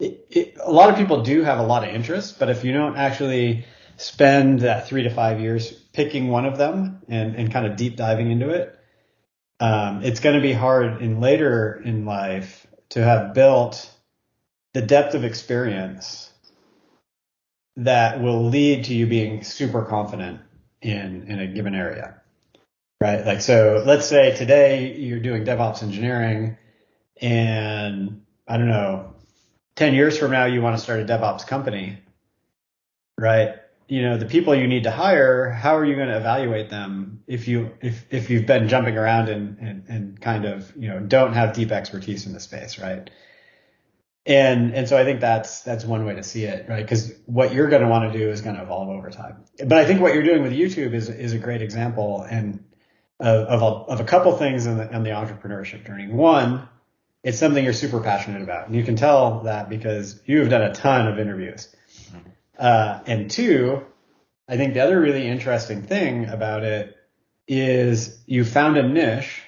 A lot of people do have a lot of interest, but if you don't actually spend that 3 to 5 years picking one of them and kind of deep diving into it, it's going to be hard later in life to have built the depth of experience that will lead to you being super confident in a given area, right? Like, so let's say today you're doing DevOps engineering and I don't know, 10 years from now, you want to start a DevOps company, right? the people you need to hire, how are you going to evaluate them if you've been jumping around and kind of, don't have deep expertise in the space, right? And so I think that's one way to see it, right? Because what you're going to want to do is going to evolve over time. But I think what you're doing with YouTube is a great example and of a couple things in the entrepreneurship journey. One, it's something you're super passionate about, and you can tell that because you have done a ton of interviews. And two, I think the other really interesting thing about it is you found a niche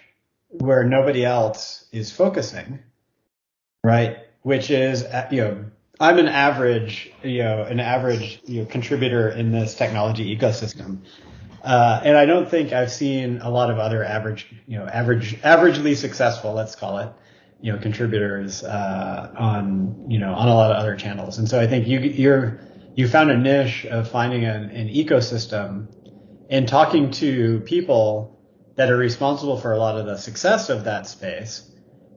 where nobody else is focusing, right? Which is, I'm an average contributor in this technology ecosystem. And I don't think I've seen a lot of other averagely successful, let's call it, contributors, on a lot of other channels. And so I think you found a niche of finding an ecosystem and talking to people that are responsible for a lot of the success of that space,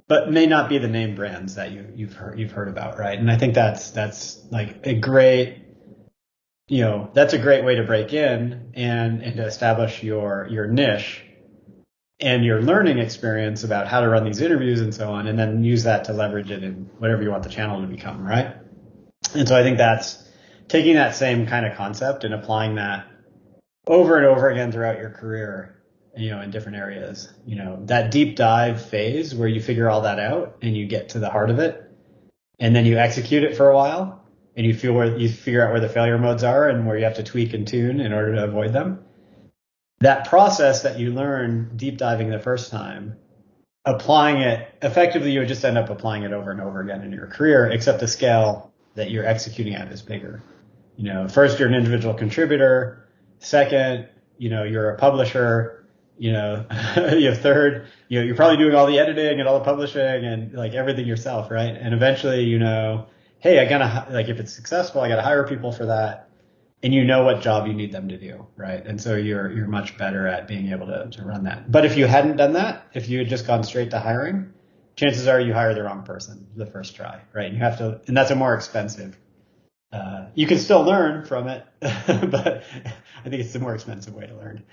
but may not be the name brands that you've heard about, right? And I think that's like a great, that's a great way to break in and to establish your niche and your learning experience about how to run these interviews and so on, and then use that to leverage it in whatever you want the channel to become, right? And so I think that's taking that same kind of concept and applying that over and over again throughout your career, in different areas. That deep dive phase where you figure all that out and you get to the heart of it, and then you execute it for a while and you figure out where the failure modes are and where you have to tweak and tune in order to avoid them. That process that you learn deep diving the first time, applying it effectively, you would just end up applying it over and over again in your career, except the scale that you're executing at is bigger. First, you're an individual contributor. Second, you're a publisher. Third, you're probably doing all the editing and all the publishing and like everything yourself, right? And eventually, hey, I gotta, like, if it's successful, I gotta hire people for that. And you know what job you need them to do, right? And so you're much better at being able to run that. But if you hadn't done that, if you had just gone straight to hiring, chances are you hire the wrong person the first try, right? And that's a more expensive. You can still learn from it, but I think it's the more expensive way to learn,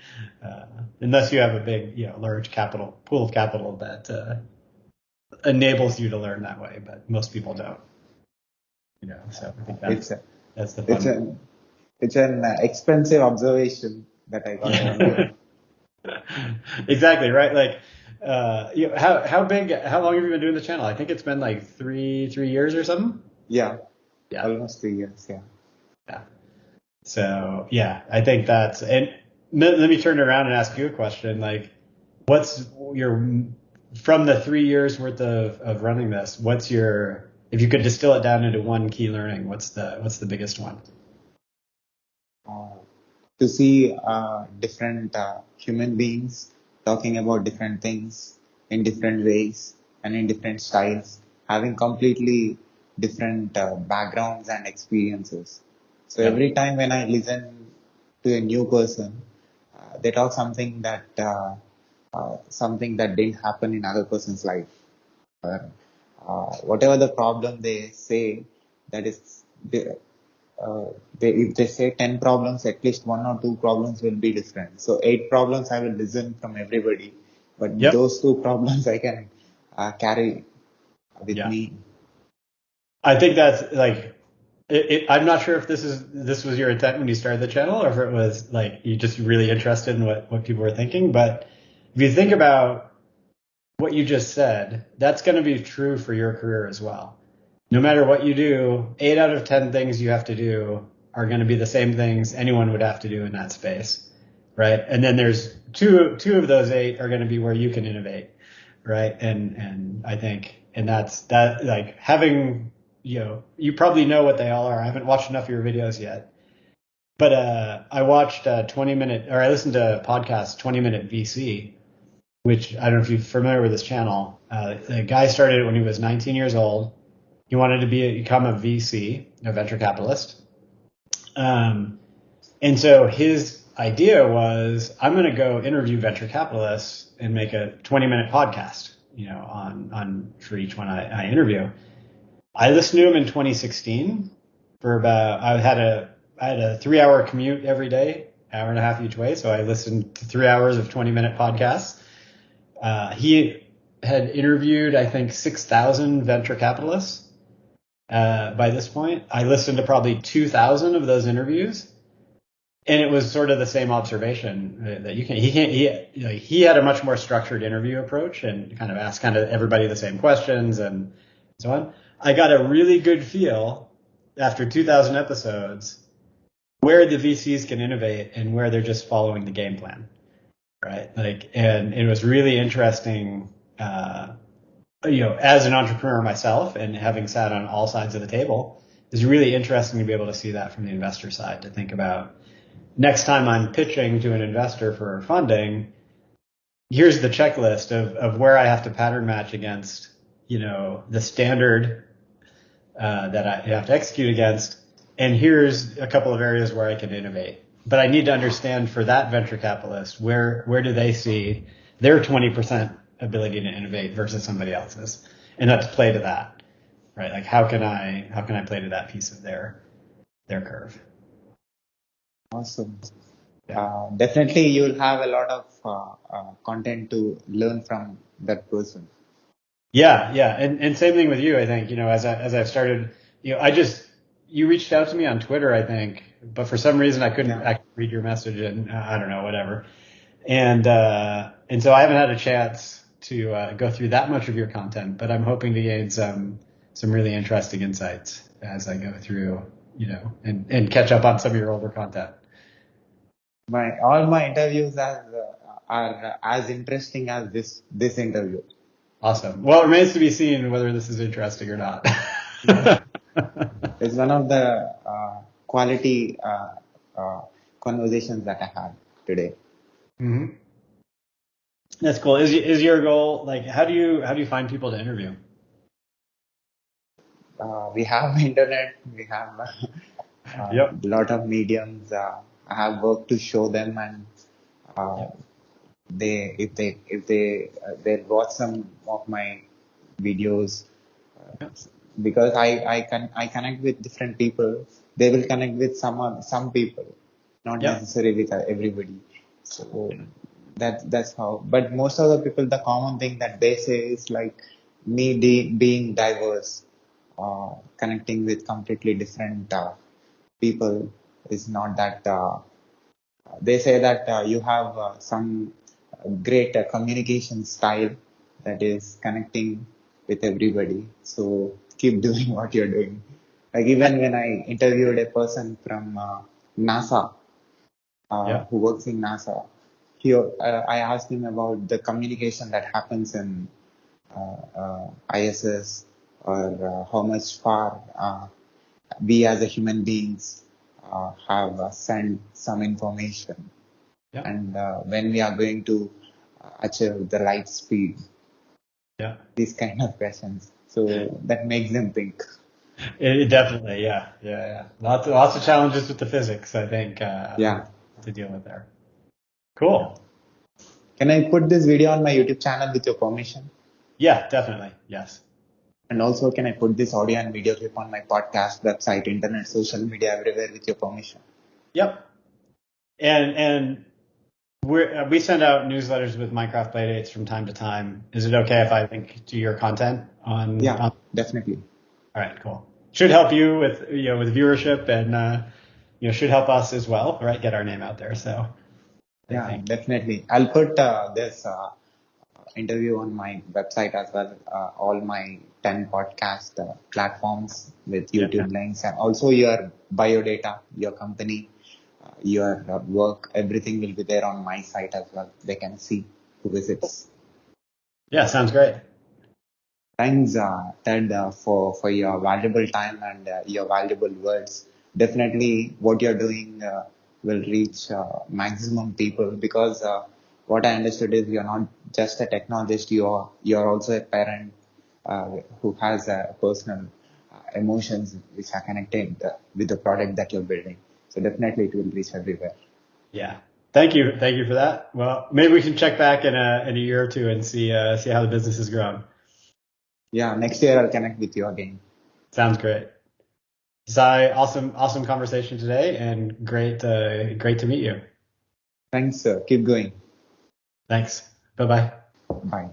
unless you have a big, large pool of capital that enables you to learn that way. But most people don't, So I think that's the fun. It's an expensive observation that I got earlier. Exactly, right? Like, how long have you been doing the channel? I think it's been like three years or something. Yeah. Almost 3 years. Yeah. Yeah. So yeah, I think and let me turn it around and ask you a question. Like, what's from the 3 years worth of running this, if you could distill it down into one key learning, what's the biggest one? To see different human beings talking about different things in different ways and in different styles, having completely different backgrounds and experiences. So every time when I listen to a new person, they talk something that didn't happen in other person's life. Whatever the problem they say, that is, if they say 10 problems, at least 1 or 2 problems will be different. So 8 problems I will listen from everybody, but those 2 problems I can carry with me. I think that's like, I'm not sure if this was your intent when you started the channel, or if it was like you just really interested in what people were thinking. But if you think about what you just said, that's going to be true for your career as well. No matter what you do, 8 out of 10 things you have to do are going to be the same things anyone would have to do in that space, right? And then there's two of those 8 are going to be where you can innovate, right? And I think, and that's that, like, having, you probably know what they all are. I haven't watched enough of your videos yet, but I watched I listened to a podcast, 20-minute VC, which I don't know if you're familiar with this channel. The guy started it when he was 19 years old. He wanted to become a VC, a venture capitalist. And so his idea was, I'm going to go interview venture capitalists and make a 20-minute podcast, on for each one I interview. I listened to him in 2016 for about, I I had a 3 hour commute every day, hour and a half each way. So I listened to 3 hours of 20-minute podcasts. He had interviewed, I think, 6,000 venture capitalists by this point. I listened to probably 2,000 of those interviews. And it was sort of the same observation that he had a much more structured interview approach and kind of asked kind of everybody the same questions and so on. I got a really good feel after 2,000 episodes where the VCs can innovate and where they're just following the game plan, right? Like, and it was really interesting, as an entrepreneur myself and having sat on all sides of the table, it's really interesting to be able to see that from the investor side, to think about next time I'm pitching to an investor for funding, here's the checklist of where I have to pattern match against, the standard that I have to execute against. And here's a couple of areas where I can innovate. But I need to understand for that venture capitalist, where do they see their 20% ability to innovate versus somebody else's, and not to play to that, right? Like how can I play to that piece of their curve? Awesome. Yeah. Definitely, you'll have a lot of content to learn from that person. Yeah, yeah. And same thing with you, I think, as I've started, you reached out to me on Twitter, I think, but for some reason I couldn't actually read your message and I don't know, whatever. And so I haven't had a chance to go through that much of your content, but I'm hoping to gain some really interesting insights as I go through, and catch up on some of your older content. All my interviews are as interesting as this interview. Awesome. Well, it remains to be seen whether this is interesting or not. It's one of the quality conversations that I had today. Mm-hmm. That's cool. Is your goal, like, how do you find people to interview? We have internet. We have Yep. a lot of mediums. I have work to show them, and Yep. they'll watch some of my videos, Yep. because I connect with different people. They will connect with some people, not Yep. necessarily with everybody. So that's how. But most of the people, the common thing that they say is like me being diverse, connecting with completely different people is not that. They say that you have some great communication style that is connecting with everybody. So keep doing what you're doing. Like even when I interviewed a person from NASA, Yep. who works in NASA, I asked him about the communication that happens in ISS, or how much far we as a human beings have sent some information, Yep. and when we are going to achieve the light speed, Yep. these kind of questions. So that makes them think. It definitely, yeah, yeah, yeah. Lots of challenges with the physics, I think, Yeah. to deal with there. Cool. Can I put this video on my YouTube channel with your permission? Yeah, definitely. Yes. And also, can I put this audio and video clip on my podcast, website, internet, social media, everywhere with your permission? Yep. And we send out newsletters with Minecraft Playdates from time to time. Is it okay if I link to your content on? Yeah, definitely. All right, cool. Should help you with with viewership and should help us as well, right? Get our name out there. So Yeah, definitely. I'll put this interview on my website as well. All my 10 podcast platforms with YouTube links, and also your biodata, your company, your work, everything will be there on my site as well. They can see who visits. Yeah, sounds great. Thanks, Ted, for your valuable time and your valuable words. Definitely, what you're doing will reach maximum people, because what I understood is you're not just a technologist. You're also a parent who has personal emotions which are connected with the product that you're building. So definitely, it will reach everywhere. Yeah. Thank you for that. Well, maybe we can check back in a year or two and see how the business has grown. Yeah, next year I'll connect with you again. Sounds great. Sai, awesome conversation today, and great to meet you. Thanks, sir. Keep going. Thanks. Bye bye. Bye.